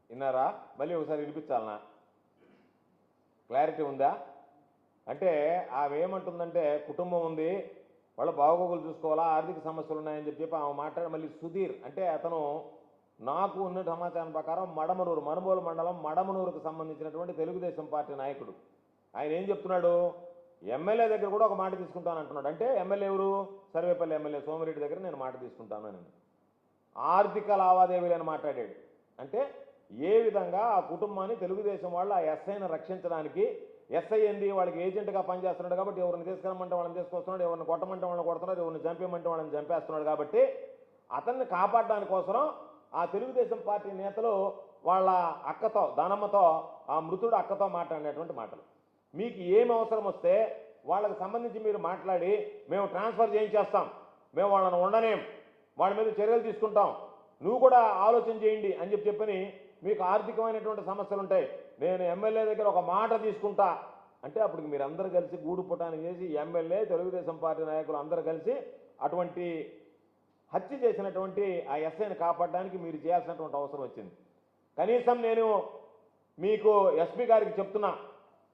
విన్నారా? మళ్ళీ ఒకసారి వినిపించాలనా? క్లారిటీ ఉందా? అంటే ఆమె ఏమంటుందంటే కుటుంబం ఉంది, వాళ్ళ బాగోగులు చూసుకోవాలా, ఆర్థిక సమస్యలు ఉన్నాయని చెప్పి ఆమె మాట్లాడి మళ్ళీ సుధీర్ అంటే అతను నాకు ఉన్న సమాచారం ప్రకారం మడమనూరు మనుబోలు మండలం మడమనూరుకు సంబంధించినటువంటి తెలుగుదేశం పార్టీ నాయకుడు. ఆయన ఏం చెప్తున్నాడు? ఎమ్మెల్యే దగ్గర కూడా ఒక మాట తీసుకుంటాను అంటున్నాడు. అంటే ఎమ్మెల్యే ఎవరు? సర్వేపల్లి ఎమ్మెల్యే సోమిరెడ్డి దగ్గర నేను మాట తీసుకుంటాను అని ఆర్థిక లావాదేవీలను మాట్లాడాడు. అంటే ఏ విధంగా ఆ కుటుంబాన్ని తెలుగుదేశం వాళ్ళు ఆ ఎస్ఐని రక్షించడానికి, ఎస్ఐ ఏంది వాళ్ళకి ఏజెంట్గా పనిచేస్తున్నాడు కాబట్టి ఎవరిని తీసుకురమ్మంటే వాళ్ళని తీసుకొస్తున్నాడు, ఎవరిని కొట్టమంటే వాళ్ళని కొడుతున్నాడు, ఎవరిని చంపేయమంటే వాళ్ళని చంపేస్తున్నాడు. కాబట్టి అతన్ని కాపాడడానికి కోసం ఆ తెలుగుదేశం పార్టీ నేతలు వాళ్ళ అక్కతో ధనమ్మతో ఆ మృతుడు అక్కతో మాట్లాడినటువంటి మాటలు. మీకు ఏం అవసరం వస్తే వాళ్ళకి సంబంధించి మీరు మాట్లాడి మేము ట్రాన్స్ఫర్ చేయించేస్తాం, మేము వాళ్ళని ఉండనేం, వాళ్ళ మీద చర్యలు తీసుకుంటాం, నువ్వు కూడా ఆలోచన చేయండి అని చెప్పని మీకు ఆర్థికమైనటువంటి సమస్యలు ఉంటాయి, నేను ఎమ్మెల్యే దగ్గర ఒక మాట తీసుకుంటా అంటే అప్పుడు మీరు అందరూ కలిసి గూడు పుటాన్ని చేసి ఎమ్మెల్యే తెలుగుదేశం పార్టీ నాయకులు అందరూ కలిసి అటువంటి హత్య చేసినటువంటి ఆ ఎస్ఐని కాపాడడానికి మీరు చేయాల్సినటువంటి అవసరం వచ్చింది. కనీసం నేను మీకు ఎస్పీ గారికి చెప్తున్నా,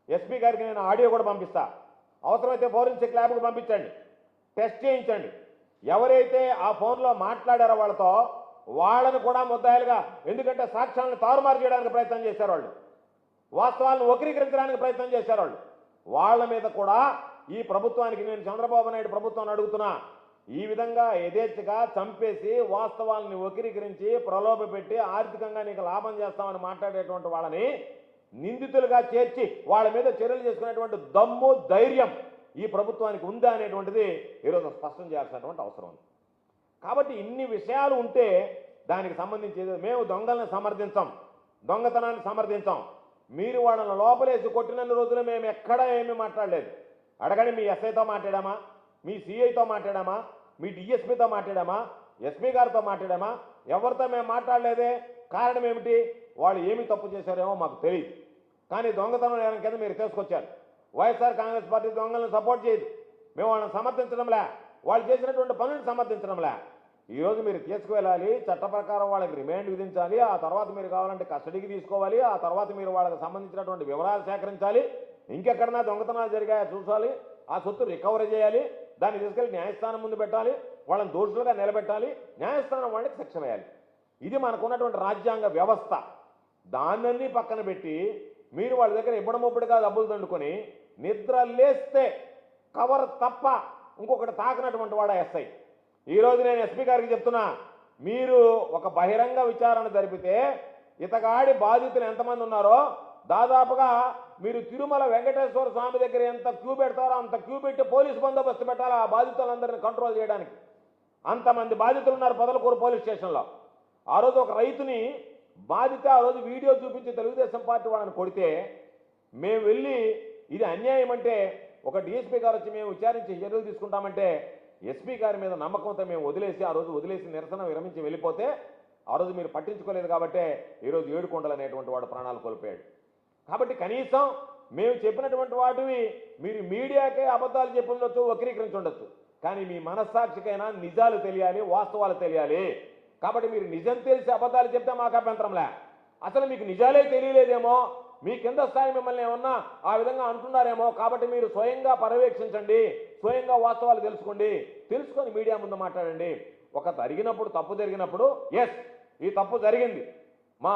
ఎస్పీ గారికి నేను ఆడియో కూడా పంపిస్తా, అవసరమైతే ఫోరెన్సిక్ ల్యాబ్కి పంపించండి, టెస్ట్ చేయించండి. ఎవరైతే ఆ ఫోన్లో మాట్లాడారో వాళ్ళను కూడా ముద్దాయిలుగా, ఎందుకంటే సాక్ష్యాలను తారుమారు చేయడానికి ప్రయత్నం చేశారు వాళ్ళు, వాస్తవాలను వక్రీకరించడానికి ప్రయత్నం చేశారు వాళ్ళు. వాళ్ళ మీద కూడా ఈ ప్రభుత్వానికి నేను చంద్రబాబు నాయుడు ప్రభుత్వాన్ని అడుగుతున్నా, ఈ విధంగా యథేచ్ఛగా చంపేసి వాస్తవాలను వక్రీకరించి ప్రలోభపెట్టి ఆర్థికంగా నీకు లాభం చేస్తామని మాట్లాడేటువంటి వాళ్ళని నిందితులుగా చేర్చి వాళ్ళ మీద చర్యలు చేసుకునేటువంటి దమ్ము ధైర్యం ఈ ప్రభుత్వానికి ఉందా అనేటువంటిది ఈరోజు స్పష్టం చేయాల్సినటువంటి అవసరం ఉంది. కాబట్టి ఇన్ని విషయాలు ఉంటే దానికి సంబంధించి మేము దొంగలను సమర్థించాం, దొంగతనాన్ని సమర్థించాం. మీరు వాళ్ళని లోపలేసి కొట్టినన్ని రోజులు మేము ఎక్కడా ఏమీ మాట్లాడలేదు. అడగండి, మీ ఎస్ఐతో మాట్లాడామా, మీ సిఐతో మాట్లాడామా, మీ డిఎస్పీతో మాట్లాడామా, ఎస్పీ గారితో మాట్లాడామా? ఎవరితో మేము మాట్లాడలేదే. కారణం ఏమిటి? వాళ్ళు ఏమి తప్పు చేశారేమో మాకు తెలియదు. కానీ దొంగతనం నేరం కింద మీరు తీసుకొచ్చారు. వైఎస్ఆర్ కాంగ్రెస్ పార్టీ దొంగలను సపోర్ట్ చేయదు. మేము వాళ్ళని సమర్థించడంలే, వాళ్ళు చేసినటువంటి పనులను సమర్థించడంలే. ఈరోజు మీరు తీసుకువెళ్ళాలి, చట్ట ప్రకారం వాళ్ళకి రిమాండ్ విధించాలి, ఆ తర్వాత మీరు కావాలంటే కస్టడీకి తీసుకోవాలి, ఆ తర్వాత మీరు వాళ్ళకి సంబంధించినటువంటి వివరాలు సేకరించాలి, ఇంకెక్కడన్నా దొంగతనాలు జరిగాయో చూసాలి, ఆ సొత్తు రికవరీ చేయాలి, దాన్ని తీసుకెళ్ళి న్యాయస్థానం ముందు పెట్టాలి, వాళ్ళని దోషులుగా నిలబెట్టాలి, న్యాయస్థానం వాళ్ళకి శిక్ష వేయాలి. ఇది మనకున్నటువంటి రాజ్యాంగ వ్యవస్థ. దాన్ని పక్కన పెట్టి మీరు వాళ్ళ దగ్గర ఇబ్బడముబ్బడిగా డబ్బులు దండుకొని నిద్ర లేస్తే కవర్ తప్ప ఇంకొకటి తాకినటువంటి వాడు ఎస్ఐ. ఈరోజు నేను ఎస్పీ గారికి చెప్తున్నా, మీరు ఒక బహిరంగ విచారణ జరిపితే ఇతగాడి బాధితులు ఎంతమంది ఉన్నారో దాదాపుగా మీరు తిరుమల వెంకటేశ్వర స్వామి దగ్గర ఎంత క్యూ పెడతారో అంత క్యూ పెట్టి పోలీసు బందోబస్తు పెట్టాలి ఆ బాధితులందరినీ కంట్రోల్ చేయడానికి. అంతమంది బాధితులు ఉన్నారు పొదలకూరు పోలీస్ స్టేషన్లో. ఆ రోజు ఒక రైతుని బాధిత ఆ రోజు వీడియో చూపించి తెలుగుదేశం పార్టీ వాళ్ళని కొడితే మేము వెళ్ళి ఇది అన్యాయం అంటే ఒక డిఎస్పీ గారు వచ్చి మేము విచారించి చర్యలు తీసుకుంటామంటే ఎస్పీ గారి మీద నమ్మకంతో మేము ఆ రోజు వదిలేసి నిరసన విరమించి వెళ్ళిపోతే ఆ రోజు మీరు పట్టించుకోలేదు కాబట్టే ఈరోజు ఏడుకొండలు అనేటువంటి వాడు ప్రాణాలు కోల్పోయాడు. కాబట్టి కనీసం మేము చెప్పినటువంటి వాటివి మీరు మీడియాకే అబద్ధాలు చెప్పి ఉండొచ్చు, వక్రీకరించి ఉండొచ్చు, కానీ మీ మనస్సాక్షికైనా నిజాలు తెలియాలి, వాస్తవాలు తెలియాలి. కాబట్టి మీరు నిజం తెలిసి అబద్ధాలు చెప్తే మాకు అభ్యంతరంలే. అసలు మీకు నిజాలే తెలియలేదేమో, మీ కింద స్థాయి మిమ్మల్ని ఏమన్నా ఆ విధంగా అంటున్నారేమో. కాబట్టి మీరు స్వయంగా పర్యవేక్షించండి, స్వయంగా వాస్తవాలు తెలుసుకొని మీడియా ముందు మాట్లాడండి. ఒక జరిగినప్పుడు తప్పు జరిగినప్పుడు ఎస్ ఈ తప్పు జరిగింది, మా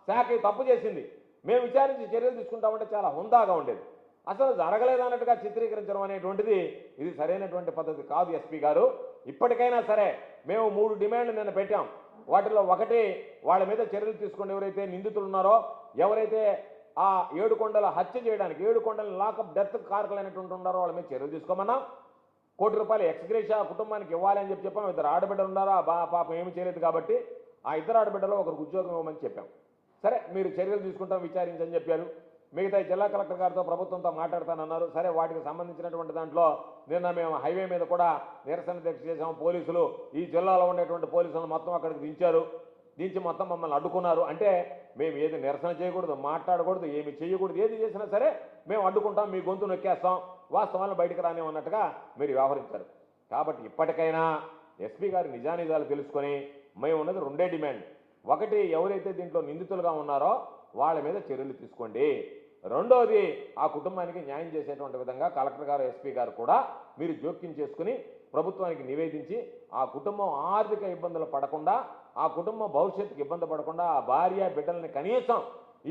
శాఖ ఈ తప్పు చేసింది, మేము విచారించి చర్యలు తీసుకుంటామంటే చాలా హుందాగా ఉండేది. అసలు జరగలేదన్నట్టుగా చిత్రీకరించడం అనేటువంటిది ఇది సరైనటువంటి పద్ధతి కాదు. ఎస్పీ గారు ఇప్పటికైనా సరే మేము 3 డిమాండ్లు నిన్న పెట్టాం. వాటిలో ఒకటి, వాళ్ళ మీద చర్యలు తీసుకోండి. ఎవరైతే నిందితులు ఉన్నారో, ఎవరైతే ఆ ఏడుకొండల హత్య చేయడానికి ఏడుకొండల లాకప్ డెత్ కారకులైనటువంటి ఉన్నారో వాళ్ళ మీద చర్యలు తీసుకోమన్నాం. ₹1 కోటి ఎక్స్గ్రేషియా కుటుంబానికి ఇవ్వాలి అని చెప్పాం. 2 ఆడబిడ్డలు ఉన్నారో ఆ పాపం ఏమి చేయలేదు కాబట్టి ఆ 2 ఆడబిడ్డలో ఒకరికి ఉద్యోగం ఇవ్వమని చెప్పాం. సరే మీరు చర్యలు తీసుకుంటాం విచారించని చెప్పారు. మిగతా జిల్లా కలెక్టర్ గారితో ప్రభుత్వంతో మాట్లాడతానన్నారు. సరే వాటికి సంబంధించినటువంటి దాంట్లో నిన్న మేము హైవే మీద కూడా నిరసన దీక్ష చేసాము. పోలీసులు ఈ జిల్లాలో ఉండేటువంటి పోలీసులను మొత్తం అక్కడికి దించి మొత్తం మమ్మల్ని అడ్డుకున్నారు. అంటే మేము ఏది నిరసన చేయకూడదు, మాట్లాడకూడదు, ఏమి చేయకూడదు, ఏది చేసినా సరే మేము అడ్డుకుంటాం, మీ గొంతు నొక్కేస్తాం, వాస్తవాలను బయటకు రానివ్వన్నట్టుగా మీరు వ్యవహరించారు. కాబట్టి ఇప్పటికైనా ఎస్పీ గారి నిజానిజాలు తెలుసుకొని మేము ఉన్నది 2 డిమాండ్. ఒకటి, ఎవరైతే దీంట్లో నిందితులుగా ఉన్నారో వాళ్ళ మీద చర్యలు తీసుకోండి. రెండోది, ఆ కుటుంబానికి న్యాయం చేసేటువంటి విధంగా కలెక్టర్ గారు, ఎస్పీ గారు కూడా మీరు జోక్యం చేసుకుని ప్రభుత్వానికి నివేదించి ఆ కుటుంబం ఆర్థిక ఇబ్బందులు పడకుండా, ఆ కుటుంబం భవిష్యత్తుకి ఇబ్బంది పడకుండా, ఆ భార్య బిడ్డల్ని కనీసం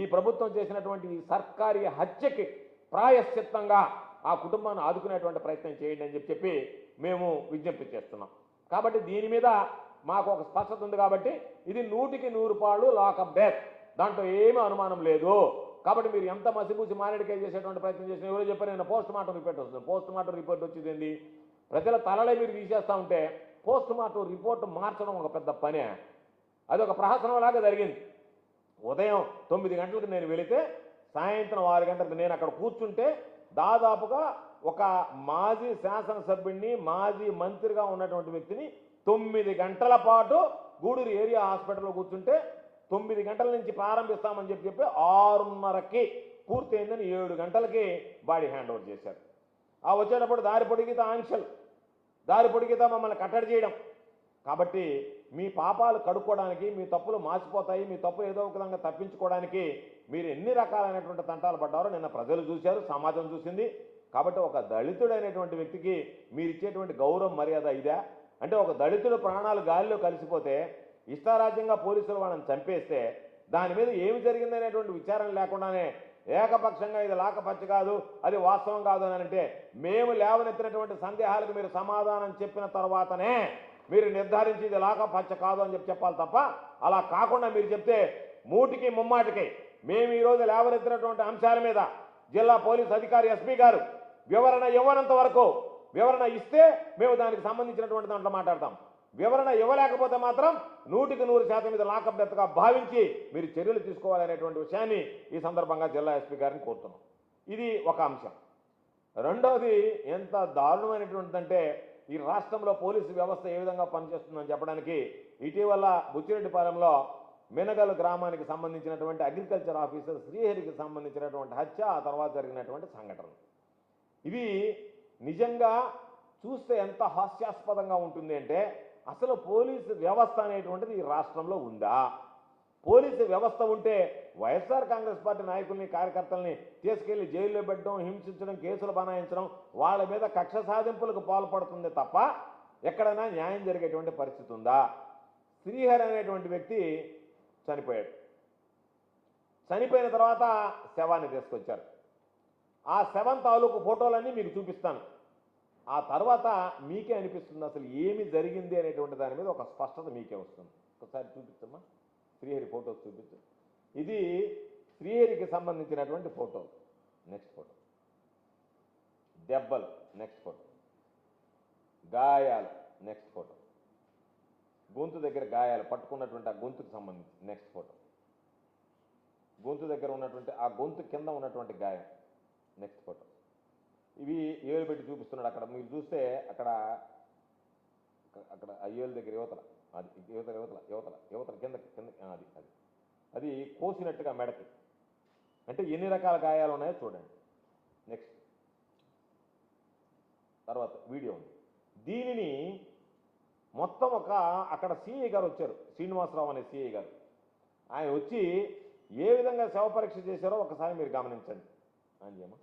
ఈ ప్రభుత్వం చేసినటువంటి ఈ సర్కారీ హత్యకి ప్రాయశ్చిత్తంగా ఆ కుటుంబాన్ని ఆదుకునేటువంటి ప్రయత్నం చేయండి అని చెప్పి మేము విజ్ఞప్తి చేస్తున్నాం. కాబట్టి దీని మీద మాకు ఒక స్పష్టత ఉంది. కాబట్టి ఇది 100కి 100 లాకప్ డెత్, దాంట్లో ఏమీ అనుమానం లేదు. కాబట్టి మీరు ఎంత మసిపూసి మారేడుకాయ చేసేటువంటి ప్రయత్నం చేసిన ఎవరో చెప్పారు. నేను పోస్ట్ మార్టం రిపోర్ట్ వస్తుంది. పోస్ట్ మార్టం రిపోర్ట్ వచ్చేది ఏంది? ప్రజల తలలే మీరు తీసేస్తూ ఉంటే పోస్ట్ మార్టం రిపోర్ట్ మార్చడం ఒక పెద్ద పనే. అది ఒక ప్రహసనం లాగా జరిగింది. ఉదయం 9 గంటలకు నేను వెళితే సాయంత్రం 6 గంటలకు నేను అక్కడ కూర్చుంటే దాదాపుగా ఒక మాజీ శాసనసభ్యుడిని, మాజీ మంత్రిగా ఉన్నటువంటి వ్యక్తిని 9 గంటల పాటు గూడూరు ఏరియా హాస్పిటల్లో కూర్చుంటే 9 గంటల నుంచి ప్రారంభిస్తామని చెప్పి 6:30కి పూర్తయిందని 7 గంటలకి బాడీ హ్యాండ్ ఓవర్ చేశారు. ఆ వచ్చేటప్పుడు దారి పొడిగిత ఆంక్షలు, దారి పొడిగిత మమ్మల్ని కట్టడి చేయడం. కాబట్టి మీ పాపాలు కడుక్కోవడానికి, మీ తప్పులు మాసిపోతాయి, మీ తప్పులు ఏదో ఒక విధంగా తప్పించుకోవడానికి మీరు ఎన్ని రకాలైనటువంటి తంటాలు పడ్డారో నిన్న ప్రజలు చూశారు, సమాజం చూసింది. కాబట్టి ఒక దళితుడైనటువంటి వ్యక్తికి మీరు ఇచ్చేటువంటి గౌరవం మర్యాద ఇదా? అంటే ఒక దళితుడు ప్రాణాలు గాలిలో కలిసిపోతే ఇష్టారాజ్యంగా పోలీసులు వాళ్ళని చంపేస్తే దాని మీద ఏమి జరిగిందనేటువంటి విచారణ లేకుండానే ఏకపక్షంగా ఇది లాకపచ్చ కాదు, అది వాస్తవం కాదు అని అంటే మేము లేవనెత్తినటువంటి సందేహాలకు మీరు సమాధానం చెప్పిన తర్వాతనే మీరు నిర్ధారించి ఇది లాకపచ్చ కాదు అని చెప్పాలి తప్ప అలా కాకుండా మీరు చెప్తే మూటికి ముమ్మాటికి మేము ఈరోజు లేవనెత్తినటువంటి అంశాల మీద జిల్లా పోలీస్ అధికారి ఎస్పీ గారు వివరణ ఇవ్వనంత వరకు, వివరణ ఇస్తే మేము దానికి సంబంధించినటువంటి దాంట్లో మాట్లాడతాం. వివరణ ఇవ్వలేకపోతే మాత్రం 100% ఇది లాకప్ డెత్గా భావించి మీరు చర్యలు తీసుకోవాలనేటువంటి విషయాన్ని ఈ సందర్భంగా జిల్లా ఎస్పీ గారిని కోరుతున్నాం. ఇది ఒక అంశం. రెండవది ఎంత దారుణమైనటువంటిదంటే ఈ రాష్ట్రంలో పోలీసు వ్యవస్థ ఏ విధంగా పనిచేస్తుందని చెప్పడానికి ఇటీవల బుచ్చిరెడ్డిపాలెంలో మినగల్ గ్రామానికి సంబంధించినటువంటి అగ్రికల్చర్ ఆఫీసర్ శ్రీహరికి సంబంధించినటువంటి హత్య, ఆ తర్వాత జరిగినటువంటి సంఘటన, ఇవి నిజంగా చూస్తే ఎంత హాస్యాస్పదంగా ఉంటుంది అంటే అసలు పోలీసు వ్యవస్థ అనేటువంటిది ఈ రాష్ట్రంలో ఉందా? పోలీసు వ్యవస్థ ఉంటే వైఎస్ఆర్ కాంగ్రెస్ పార్టీ నాయకుల్ని, కార్యకర్తల్ని తీసుకెళ్లి జైల్లో పెట్టడం, హింసించడం, కేసులు బనాయించడం, వాళ్ళ మీద కక్ష సాధింపులకు పాల్పడుతుంది తప్ప ఎక్కడైనా న్యాయం జరిగేటువంటి పరిస్థితి ఉందా? శ్రీహరి అనేటువంటి వ్యక్తి చనిపోయాడు. చనిపోయిన తర్వాత శవాన్ని తీసుకొచ్చారు. ఆ శవం తాలూకు ఫోటోలన్నీ మీకు చూపిస్తాను. ఆ తర్వాత మీకే అనిపిస్తుంది అసలు ఏమి జరిగింది అనేటువంటి దాని మీద ఒక స్పష్టత మీకే వస్తుంది. ఒకసారి చూపించమ్మా, శ్రీహరి ఫోటోస్ చూపించు. ఇది శ్రీహరికి సంబంధించినటువంటి ఫోటో. Next photo. దెబ్బలు. Next photo. గాయాలు. Next photo. గొంతు దగ్గర గాయాలు, పట్టుకున్నటువంటి ఆ గొంతుకు సంబంధించి. Next photo. గొంతు దగ్గర ఉన్నటువంటి ఆ గొంతు కింద ఉన్నటువంటి గాయం. Next photo. ఇవి ఏలు పెట్టి చూపిస్తున్నాడు. అక్కడ మీరు చూస్తే అక్కడ ఆ ఏలు దగ్గర యువతల, అది యువతల యువతల యువతల యువతల కింద కింద అది అది అది కోసినట్టుగా మెడకి. అంటే ఎన్ని రకాల గాయాలు ఉన్నాయో చూడండి. నెక్స్ట్. తర్వాత వీడియో ఉంది. దీనిని మొత్తం అక్కడ సిఐ గారు వచ్చారు, శ్రీనివాసరావు అనే సిఐ గారు. ఆయన వచ్చి ఏ విధంగా శవ పరీక్ష చేశారో ఒకసారి మీరు గమనించండి. అంజేమా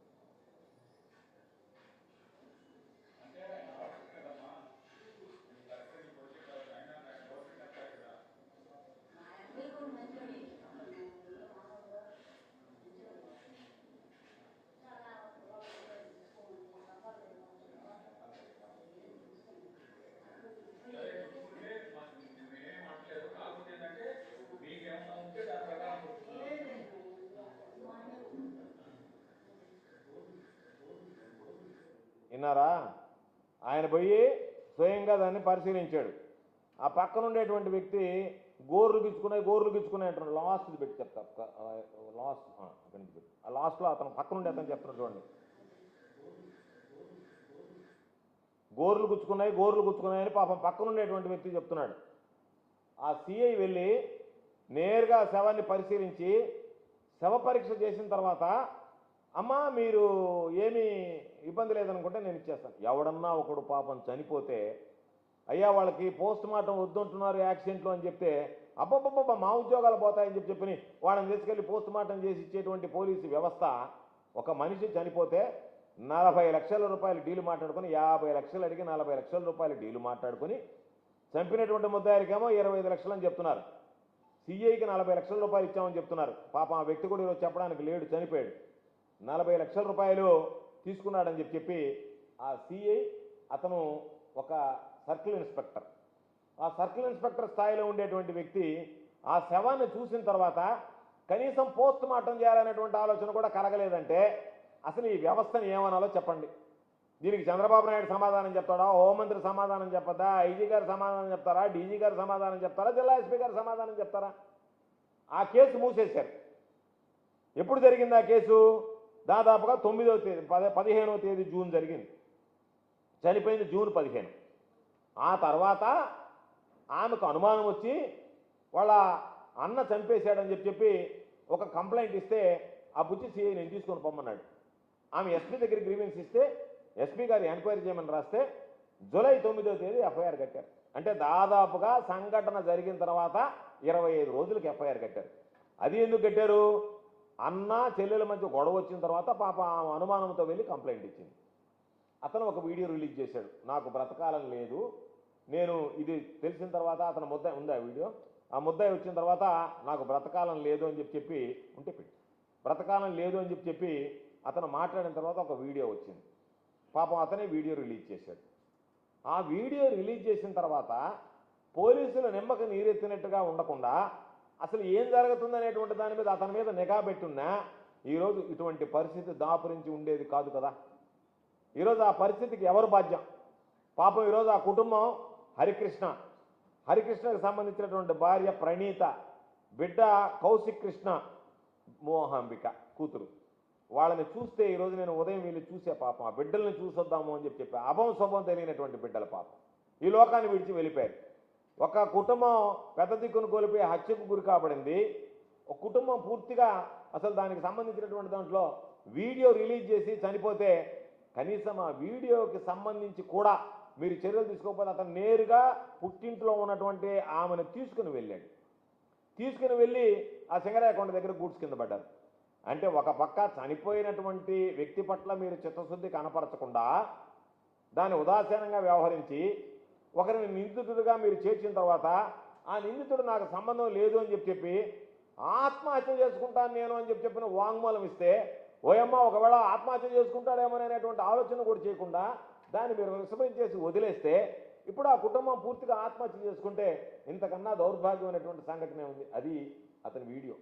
విన్నారా? ఆయన పోయి స్వయంగా దాన్ని పరిశీలించాడు. ఆ పక్కన ఉండేటువంటి వ్యక్తి గోర్లు గిచ్చుకున్నాయి అంటారు. లాస్ట్ పెట్టి చెప్తా, లాస్ట్ అక్కడి నుంచి పెట్టి ఆ లాస్ట్లో అతను పక్కన ఉండి అతను చెప్తున్నాడు చూడండి. గోర్లు గుచ్చుకున్నాయని పాపం పక్కన ఉండేటువంటి వ్యక్తి చెప్తున్నాడు. ఆ సిఐ వెళ్ళి నేరుగా శవాన్ని పరిశీలించి శవ పరీక్ష చేసిన తర్వాత, అమ్మా మీరు ఏమీ ఇబ్బంది లేదనుకుంటే నేను ఇచ్చేస్తాను. ఎవడన్నా ఒకడు పాపం చనిపోతే అయ్యా వాళ్ళకి పోస్ట్ మార్టం వద్దంటున్నారు యాక్సిడెంట్లో అని చెప్తే అబ్బబ్బబ్బ మా ఉద్యోగాలు పోతాయని చెప్పి వాళ్ళని తీసుకెళ్ళి పోస్ట్ మార్టం చేసి ఇచ్చేటువంటి పోలీసు వ్యవస్థ, ఒక మనిషి చనిపోతే 40 లక్షల రూపాయలు డీలు మాట్లాడుకొని, 50 లక్షలు అడిగి 40 లక్షల రూపాయలు డీలు మాట్లాడుకొని చంపినటువంటి ముద్దాయిలకేమో 25 లక్షలు అని చెప్తున్నారు. సిఐకి 40 లక్షల రూపాయలు ఇచ్చామని చెప్తున్నారు. పాపం ఆ వ్యక్తి కూడా ఈరోజు చెప్పడానికి లేడు, చనిపోయాడు. 40 లక్షల రూపాయలు తీసుకున్నాడని చెప్పి ఆ సిఐ అతను ఒక సర్కిల్ ఇన్స్పెక్టర్. ఆ సర్కిల్ ఇన్స్పెక్టర్ స్థాయిలో ఉండేటువంటి వ్యక్తి ఆ శవాన్ని చూసిన తర్వాత కనీసం పోస్ట్ మార్టం చేయాలనేటువంటి ఆలోచన కూడా కలగలేదంటే అసలు ఈ వ్యవస్థను ఏమనాలో చెప్పండి. దీనికి చంద్రబాబు నాయుడు సమాధానం చెప్తాడా, హోంమంత్రి సమాధానం చెప్పదా, ఐజీ గారు సమాధానం చెప్తారా, డీజీ గారు సమాధానం చెప్తారా, జిల్లా ఎస్పీ గారు సమాధానం చెప్తారా? ఆ కేసు మూసేశారు. ఎప్పుడు జరిగింది ఆ కేసు? దాదాపుగా 9వ తేదీ 15వ తేదీ జూన్ జరిగింది. చనిపోయింది జూన్ 15. ఆ తర్వాత ఆమెకు అనుమానం వచ్చి వాళ్ళ అన్న చంపేశాడని చెప్పి ఒక కంప్లైంట్ ఇస్తే ఆ బుచ్చి సిఐ నేను తీసుకొని పొమ్మన్నాడు. ఆమె ఎస్పీ దగ్గర గ్రీవెన్స్ ఇస్తే ఎస్పీ గారు ఎంక్వైరీ చేయమని రాస్తే జూలై 9వ తేదీ ఎఫ్ఐఆర్ కట్టారు. అంటే దాదాపుగా సంఘటన జరిగిన తర్వాత 25 రోజులకు ఎఫ్ఐఆర్ కట్టారు. అది ఎందుకు కట్టారు? అన్న చెల్లెల మధ్య గొడవ వచ్చిన తర్వాత పాప అనుమానంతో వెళ్ళి కంప్లైంట్ ఇచ్చింది. అతను ఒక వీడియో రిలీజ్ చేశాడు, నాకు బ్రతకాలం లేదు, నేను ఇది తెలిసిన తర్వాత అతను ముద్దాయి ఉంది ఆ వీడియో, ఆ ముద్దాయి వచ్చిన తర్వాత నాకు బ్రతకాలం లేదు అని చెప్పి ఉంటే పెట్టి బ్రతకాలం లేదు అని చెప్పి అతను మాట్లాడిన తర్వాత ఒక వీడియో వచ్చింది. పాపం అతనే వీడియో రిలీజ్ చేశాడు. ఆ వీడియో రిలీజ్ చేసిన తర్వాత పోలీసులు నిమ్మకు నీరెత్తినట్టుగా ఉండకుండా అసలు ఏం జరుగుతుందనేటువంటి దాని మీద అతని మీద నిఘా పెట్టున్నా ఈరోజు ఇటువంటి పరిస్థితి దాపురించి ఉండేది కాదు కదా. ఈరోజు ఆ పరిస్థితికి ఎవరు బాధ్యం? పాపం ఈరోజు ఆ కుటుంబం హరికృష్ణకు సంబంధించినటువంటి భార్య ప్రణీత, బిడ్డ కౌశిక్ కృష్ణ, మోహాంబిక కూతురు. వాళ్ళని చూస్తే ఈరోజు నేను ఉదయం వీళ్ళు చూసే పాపం ఆ బిడ్డల్ని చూసొద్దాము అని చెప్పి అభం శుభం తెలియనటువంటి బిడ్డల పాపం ఈ లోకాన్ని విడిచి వెళ్ళిపోయారు. ఒక కుటుంబం పెద్ద దిక్కును కోల్పోయి హత్యకు గురి కాబడింది. ఒక కుటుంబం పూర్తిగా అసలు దానికి సంబంధించినటువంటి దాంట్లో వీడియో రిలీజ్ చేసి చనిపోతే కనీసం ఆ వీడియోకి సంబంధించి కూడా మీరు చర్యలు తీసుకోకపోతే అతను నేరుగా పుట్టింట్లో ఉన్నటువంటి ఆమెను తీసుకుని వెళ్ళి ఆ సింగరాయ కొండ దగ్గర గూడ్స్ కింద పడ్డారు. అంటే ఒక పక్క చనిపోయినటువంటి వ్యక్తి పట్ల మీరు చిత్తశుద్ధి కనపరచకుండా దాన్ని ఉదాసీనంగా వ్యవహరించి ఒకరిని నిందితుడిగా మీరు చేర్చిన తర్వాత ఆ నిందితుడు నాకు సంబంధం లేదు అని చెప్పి ఆత్మహత్య చేసుకుంటాను నేను అని చెప్పిన వాంగ్మూలం ఇస్తే ఓయమ్మ ఒకవేళ ఆత్మహత్య చేసుకుంటాడేమోననేటువంటి ఆలోచన కూడా చేయకుండా దాన్ని మీరు విస్మరించేసి వదిలేస్తే ఇప్పుడు ఆ కుటుంబం పూర్తిగా ఆత్మహత్య చేసుకుంటే ఇంతకన్నా దౌర్భాగ్యమైనటువంటి సంఘటనే ఉంది. అది అతని వీడియో.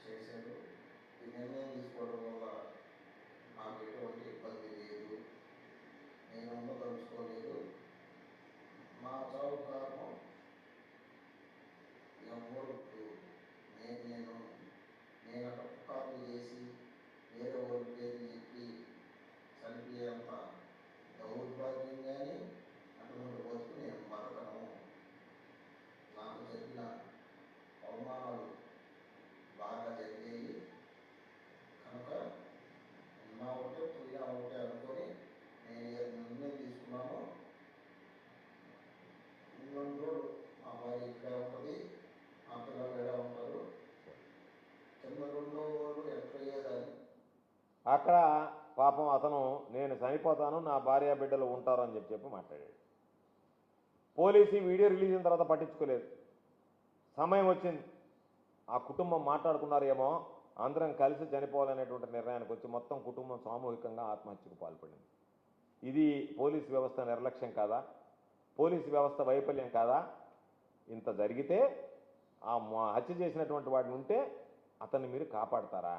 చేశారు. ఈ నిర్ణయం తీసుకోవడం వల్ల నాకు ఎటువంటి ఇబ్బంది లేదు, నేను ఉండదలుచుకోలేదు. మా చావు కారణం ఎవరు నేను అక్కడ పుకార్లు చేసి వేరే వాళ్ళ పేరు చెప్పి చనిపోయేంత దౌర్భాగ్యం కానీ అటువంటి బతుకు నేను బతకను. నాకు జరిగిన అవమానాలు బాగా జరిగాయి కనుక ఉన్నా ఒకటే పోయినా ఒకటే అనుకొని నేను నిర్ణయం తీసుకున్నాను. ఇంకొన్ని రోజులు మా భార్య ఇక్కడే ఉంటుంది, మా పిల్లలు ఇక్కడే ఉంటారు. కింద రెండో వాళ్ళు ఎక్కడ అయ్యేదాన్ని అక్కడ పాపం అతను నేను చనిపోతాను నా భార్య బిడ్డలు ఉంటారు అని చెప్పి మాట్లాడాడు. పోలీసు వీడియో రిలీజ్ అయిన తర్వాత పట్టించుకోలేదు. సమయం వచ్చింది, ఆ కుటుంబం మాట్లాడుకున్నారేమో అందరం కలిసి చనిపోవాలనేటువంటి నిర్ణయానికి వచ్చి మొత్తం కుటుంబం సామూహికంగా ఆత్మహత్యకు పాల్పడింది. ఇది పోలీసు వ్యవస్థ నిర్లక్ష్యం కాదా? పోలీసు వ్యవస్థ వైఫల్యం కాదా? ఇంత జరిగితే ఆ హత్య చేసినటువంటి వాడిని ఉంటే అతన్ని మీరు కాపాడతారా?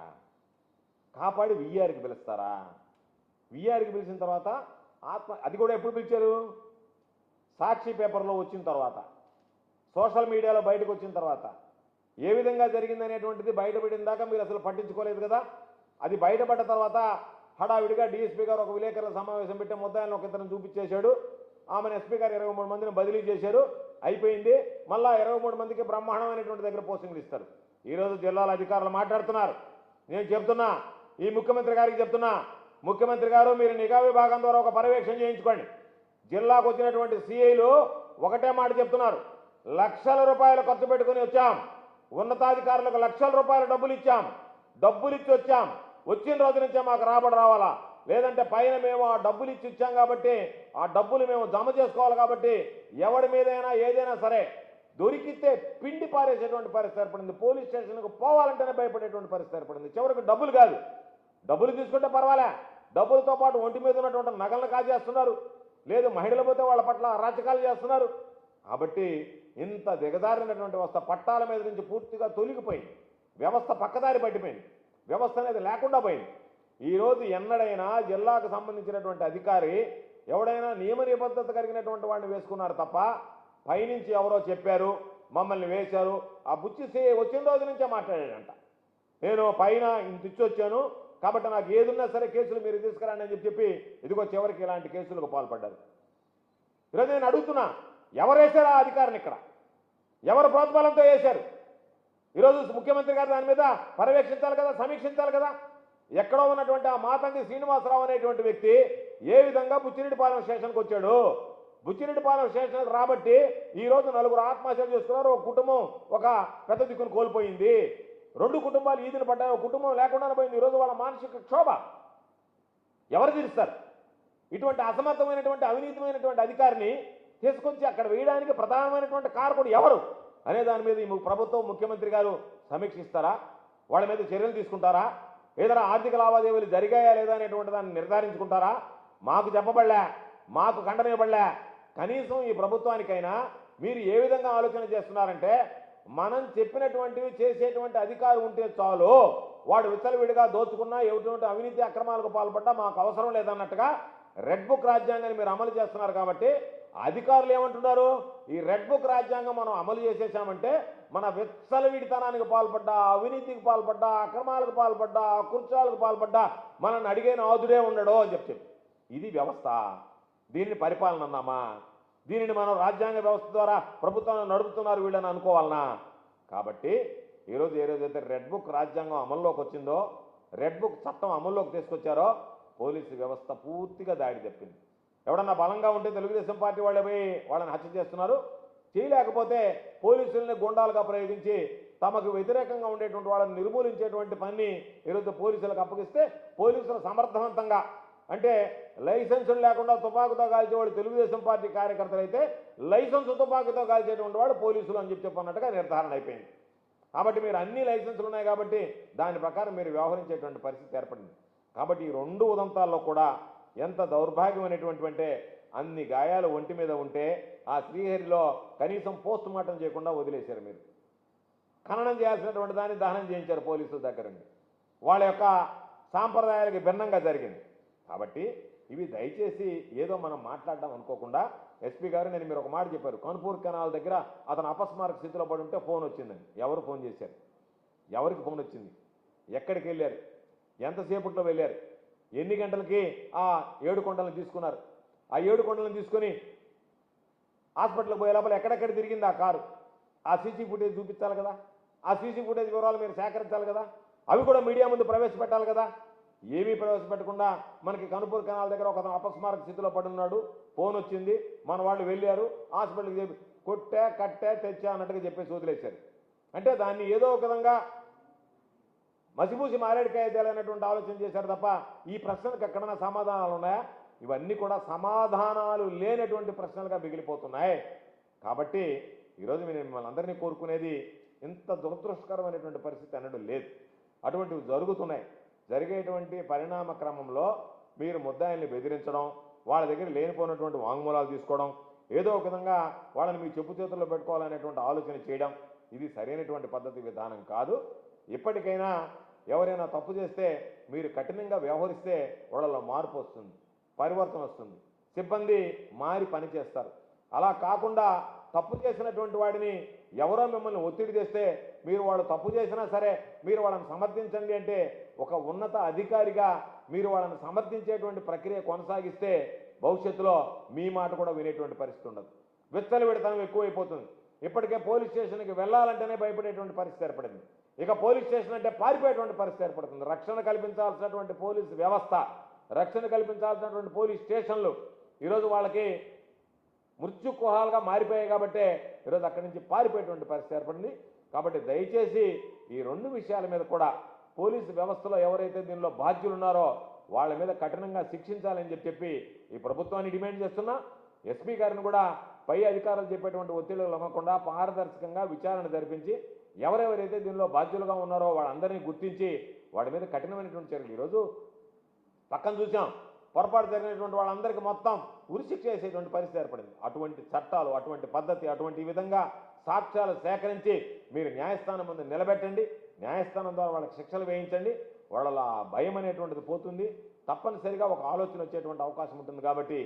కాపాడి విఆర్కి పిలుస్తారా? విఆర్కి పిలిచిన తర్వాత అది కూడా ఎప్పుడు పిలిచారు? సాక్షి పేపర్లో వచ్చిన తర్వాత, సోషల్ మీడియాలో బయటకు వచ్చిన తర్వాత ఏ విధంగా జరిగిందనేటువంటిది బయటపడిన దాకా మీరు అసలు పట్టించుకోలేదు కదా. అది బయటపడ్డ తర్వాత హడావిడిగా డీఎస్పీ గారు ఒక విలేకరుల సమావేశం పెట్టి ముద్దాయిలను ఒక ఇద్దరిని చూపించేశాడు. ఆమెను ఎస్పీ గారు 23 మందిని బదిలీ చేశారు, అయిపోయింది. మళ్ళా 23 మందికి బ్రహ్మాండమైనటువంటి దగ్గర పోస్టింగ్లు ఇస్తారు. ఈరోజు జిల్లాల అధికారులు మాట్లాడుతున్నారు. నేను చెప్తున్నా, ఈ ముఖ్యమంత్రి గారికి చెప్తున్నా, ముఖ్యమంత్రి గారు మీరు నిఘా విభాగం ద్వారా ఒక పర్యవేక్షణ చేయించుకోండి. జిల్లాకు వచ్చినటువంటి సిఐలు ఒకటే మాట చెప్తున్నారు, లక్షల రూపాయలు ఖర్చు పెట్టుకుని వచ్చాం, ఉన్నతాధికారులకు లక్షల రూపాయల డబ్బులు ఇచ్చాం, డబ్బులు ఇచ్చి వచ్చాం, వచ్చిన రోజు నుంచే మాకు రాబడి రావాలా, లేదంటే పైన మేము ఆ డబ్బులు ఇచ్చి ఇచ్చాం కాబట్టి ఆ డబ్బులు మేము జమ చేసుకోవాలి కాబట్టి ఎవరి మీదైనా ఏదైనా సరే దొరికితే పిండి పారేసేటువంటి పరిస్థితి ఏర్పడింది. పోలీస్ స్టేషన్కు పోవాలంటేనే భయపడేటువంటి పరిస్థితి ఏర్పడింది. చివరికి డబ్బులు కాదు, డబ్బులు తీసుకుంటే పర్వాలే, డబ్బులతో పాటు ఒంటి మీద ఉన్నటువంటి నగలను కాజేస్తున్నారు, లేదు మహిళలు పోతే వాళ్ళ పట్ల అరాచకాలు చేస్తున్నారు. కాబట్టి ఇంత దిగజారినటువంటి వ్యవస్థ పట్టాల మీద నుంచి పూర్తిగా తొలగిపోయింది. వ్యవస్థ పక్కదారి పట్టిపోయింది. వ్యవస్థ అనేది లేకుండా పోయింది. ఈరోజు ఎన్నడైనా జిల్లాకు సంబంధించినటువంటి అధికారి ఎవడైనా నియమ నిబద్ధత కలిగినటువంటి వాడిని వేసుకున్నారు తప్ప పైనుంచి ఎవరో చెప్పారు మమ్మల్ని వేశారు. ఆ బుచ్చిసి వచ్చిన రోజు నుంచే మాట్లాడాడంట, నేను పైన ఇంత ఇచ్చి వచ్చాను కాబట్టి నాకు ఏదున్నా సరే కేసులు మీరు తీసుకురండి అని చెప్పి ఇదిగో చివరికి ఇలాంటి కేసులకు పాల్పడ్డారు. ఈరోజు నేను అడుగుతున్నా, ఎవరు వేశారు ఆ అధికారిని? ఇక్కడ ఎవరు ప్రోత్బలంతో వేశారు? ఈరోజు ముఖ్యమంత్రి గారు దాని మీద పర్యవేక్షించాలి కదా, సమీక్షించాలి కదా. ఎక్కడో ఉన్నటువంటి ఆ మాతంగి శ్రీనివాసరావు అనేటువంటి వ్యక్తి ఏ విధంగా బుచ్చిరెడ్డిపాలెం స్టేషన్కి వచ్చాడు, బుచ్చిరెడ్డిపాలెం స్టేషన్కి రాబట్టి ఈరోజు నలుగురు ఆత్మహత్య చేసుకున్నారు. ఒక కుటుంబం ఒక పెద్ద దిక్కును కోల్పోయింది. 2 కుటుంబాలు ఈదిన పడ్డాయి. ఒక కుటుంబం లేకుండానే పోయింది. ఈరోజు వాళ్ళ మానసిక క్షోభ ఎవరు తీరుస్తారు? ఇటువంటి అసమర్థమైనటువంటి అవినీతిమైనటువంటి అధికారిని తీసుకొచ్చి అక్కడ వేయడానికి ప్రధానమైనటువంటి కారకుడు ఎవరు అనే దాని మీద ఈ ప్రభుత్వం ముఖ్యమంత్రి గారు సమీక్షిస్తారా? వాళ్ళ మీద చర్యలు తీసుకుంటారా? ఏదైనా ఆర్థిక లావాదేవీలు జరిగాయా లేదా అనేటువంటి దాన్ని నిర్ధారించుకుంటారా? మాకు చెప్పబడలే, మాకు ఖండనివ్వబడలే. కనీసం ఈ ప్రభుత్వానికైనా మీరు ఏ విధంగా ఆలోచన చేస్తున్నారంటే, మనం చెప్పినటువంటివి చేసేటువంటి అధికారం ఉంటే చాలు, వాడు విచ్చలవిడిగా దోచుకున్నా ఎటువంటి అవినీతి అక్రమాలకు పాల్పడ్డా మాకు అవసరం లేదన్నట్టుగా రెడ్ బుక్ రాజ్యాంగాన్ని మీరు అమలు చేస్తున్నారు. కాబట్టి అధికారులు ఏమంటున్నారు? ఈ రెడ్ బుక్ రాజ్యాంగం మనం అమలు చేసేసామంటే మన విచ్చలవిడితనానికి పాల్పడ్డా, అవినీతికి పాల్పడ్డా, అక్రమాలకు పాల్పడ్డా, అకృత్యాలకు పాల్పడ్డా మనల్ని అడిగే నాదుడే ఉండడు అని చెప్పి. ఇది వ్యవస్థ. దీనిని పరిపాలన అన్నామా? దీనిని మనం రాజ్యాంగ వ్యవస్థ ద్వారా ప్రభుత్వాన్ని నడుపుతున్నారు వీళ్ళని అనుకోవాలనా? కాబట్టి ఈరోజు ఏదైతే రెడ్ బుక్ రాజ్యాంగం అమల్లోకి వచ్చిందో, రెడ్ బుక్ చట్టం అమల్లోకి తీసుకొచ్చారో, పోలీసు వ్యవస్థ పూర్తిగా దాడి తప్పింది. ఎవడన్నా బలంగా ఉంటే తెలుగుదేశం పార్టీ వాళ్ళే పోయి వాళ్ళని హత్య చేస్తున్నారు. చేయలేకపోతే పోలీసుల్ని గుండాలుగా ప్రయోగించి తమకు వ్యతిరేకంగా ఉండేటువంటి వాళ్ళని నిర్మూలించేటువంటి పని ఈరోజు పోలీసులకు అప్పగిస్తే, పోలీసులు సమర్థవంతంగా అంటే లైసెన్సులు లేకుండా తుపాకుతో కాల్చేవాడు తెలుగుదేశం పార్టీ కార్యకర్తలు అయితే, లైసెన్సు తుపాకుతో కాల్చేటువంటి వాడు పోలీసులు అని చెప్పన్నట్టుగా నిర్ధారణ అయిపోయింది. కాబట్టి మీరు అన్ని లైసెన్సులు ఉన్నాయి కాబట్టి దాని ప్రకారం మీరు వ్యవహరించేటువంటి పరిస్థితి ఏర్పడింది. కాబట్టి ఈ 2 ఉదంతాల్లో కూడా ఎంత దౌర్భాగ్యమైనటువంటి అంటే, అన్ని గాయాలు ఒంటి మీద ఉంటే ఆ శ్రీహరిలో కనీసం పోస్ట్ మార్టం చేయకుండా వదిలేశారు. మీరు ఖననం చేయాల్సినటువంటి దాన్ని దహనం చేయించారు పోలీసుల దగ్గరండి. వాళ్ళ యొక్క సాంప్రదాయాలకి భిన్నంగా జరిగింది. కాబట్టి ఇవి దయచేసి ఏదో మనం మాట్లాడడం అనుకోకుండా, ఎస్పీ గారు నేను మీరు ఒక మాట చెప్పారు, కనుపూర్ కెనాల్ దగ్గర అతను అపస్మారక స్థితిలో పడి ఉంటే ఫోన్ వచ్చిందని. ఎవరు ఫోన్ చేశారు? ఎవరికి ఫోన్ వచ్చింది? ఎక్కడికి వెళ్ళారు? ఎంతసేపట్లో వెళ్ళారు? ఎన్ని గంటలకి ఆ 7 కొండలను తీసుకున్నారు? ఆ 7 కొండలను తీసుకొని హాస్పిటల్కి పోయే లోపల ఎక్కడెక్కడ తిరిగింది ఆ కారు? ఆ సీసీ ఫుటేజ్ చూపించాలి కదా. ఆ సీసీ ఫుటేజ్ వివరాలు మీరు సేకరించాలి కదా. అవి కూడా మీడియా ముందు ప్రవేశపెట్టాలి కదా. ఏమీ ప్రవేశపెట్టకుండా మనకి కనుపూర్ కెనాల్ దగ్గర ఒక అపస్మారక స్థితిలో పడి ఉన్నాడు, ఫోన్ వచ్చింది, మన వాళ్ళు వెళ్ళారు, హాస్పిటల్కి చెప్పి కొట్టే కట్టే తెచ్చా అన్నట్టుగా చెప్పేసి వదిలేశారు. అంటే దాన్ని ఏదో ఒక విధంగా మసిపూసి మారేడుకాయ తేలైనటువంటి ఆలోచన చేశారు తప్ప ఈ ప్రశ్నలకు ఎక్కడైనా సమాధానాలు ఉన్నాయా? ఇవన్నీ కూడా సమాధానాలు లేనటువంటి ప్రశ్నలుగా మిగిలిపోతున్నాయి. కాబట్టి ఈరోజు నేను మిమ్మల్ని అందరినీ కోరుకునేది, ఇంత దురదృష్టకరమైనటువంటి పరిస్థితి అన్నట్టు లేదు. అటువంటివి జరుగుతున్నాయి. జరిగేటువంటి పరిణామ క్రమంలో మీరు ముద్దాయిల్ని బెదిరించడం, వాళ్ళ దగ్గర లేనిపోయినటువంటి వాంగ్మూలాలు తీసుకోవడం, ఏదో ఒక విధంగా వాళ్ళని మీ చెప్పు చేతుల్లో పెట్టుకోవాలనేటువంటి ఆలోచన చేయడం, ఇది సరైనటువంటి పద్ధతి విధానం కాదు. ఇప్పటికైనా ఎవరైనా తప్పు చేస్తే మీరు కఠినంగా వ్యవహరిస్తే వాళ్ళలో మార్పు వస్తుంది, పరివర్తన వస్తుంది, సిబ్బంది మారి పని చేస్తారు. అలా కాకుండా తప్పు చేసినటువంటి వాడిని ఎవరో మిమ్మల్ని ఒత్తిడి చేస్తే మీరు వాళ్ళు తప్పు చేసినా సరే మీరు వాళ్ళని సమర్థించండి అంటే, ఒక ఉన్నత అధికారిగా మీరు వాళ్ళని సమర్థించేటువంటి ప్రక్రియ కొనసాగిస్తే భవిష్యత్తులో మీ మాట కూడా వినేటువంటి పరిస్థితి ఉండదు. విచ్చలవిడితనం ఎక్కువైపోతుంది. ఇప్పటికే పోలీస్ స్టేషన్కి వెళ్ళాలంటేనే భయపడేటువంటి పరిస్థితి ఏర్పడింది. ఇక పోలీస్ స్టేషన్ అంటే పారిపోయేటువంటి పరిస్థితి ఏర్పడుతుంది. రక్షణ కల్పించాల్సినటువంటి పోలీసు వ్యవస్థ, రక్షణ కల్పించాల్సినటువంటి పోలీస్ స్టేషన్లు ఈరోజు వాళ్ళకి మృత్యుకుహాలుగా మారిపోయాయి. కాబట్టి ఈరోజు అక్కడి నుంచి పారిపోయేటువంటి పరిస్థితి ఏర్పడింది. కాబట్టి దయచేసి ఈ 2 విషయాల మీద కూడా పోలీసు వ్యవస్థలో ఎవరైతే దీనిలో బాధ్యులు ఉన్నారో వాళ్ళ మీద కఠినంగా శిక్షించాలని చెప్పి ఈ ప్రభుత్వాన్ని డిమాండ్ చేస్తున్నా. ఎస్పీ గారిని కూడా పై అధికారులు చెప్పేటువంటి ఒత్తిళ్లు లొంగకుండా పారదర్శకంగా విచారణ జరిపించి ఎవరెవరైతే దీనిలో బాధ్యులుగా ఉన్నారో వాళ్ళందరినీ గుర్తించి వాడి మీద కఠినమైనటువంటి చర్యలు, ఈరోజు పక్కన చూసాం, పొరపాటు జరిగినటువంటి వాళ్ళందరికీ మొత్తం ఉరిశిక్ష చేసేటువంటి పరిస్థితి ఏర్పడింది. అటువంటి చట్టాలు, అటువంటి పద్ధతి, అటువంటి విధంగా సాక్ష్యాలు సేకరించి మీరు న్యాయస్థానం ముందు నిలబెట్టండి. న్యాయస్థానం ద్వారా వాళ్ళకి శిక్షలు వేయించండి. వాళ్ళ భయం అనేటువంటిది పోతుంది. తప్పనిసరిగా ఒక ఆలోచన వచ్చేటువంటి అవకాశం ఉంటుంది. కాబట్టి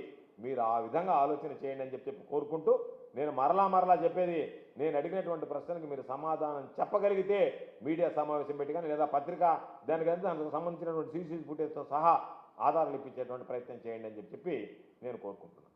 మీరు ఆ విధంగా ఆలోచన చేయండి అని చెప్పి కోరుకుంటూ, నేను మరలా చెప్పేది, నేను అడిగినటువంటి ప్రశ్నలకు మీరు సమాధానం చెప్పగలిగితే మీడియా సమావేశం పెట్టి కానీ లేదా పత్రిక దానికి సంబంధించినటువంటి సీసీ ఫుటేజ్తో సహా ఆధారాలు ఇప్పించేటువంటి ప్రయత్నం చేయండి అని చెప్పి నేను కోరుకుంటున్నాను.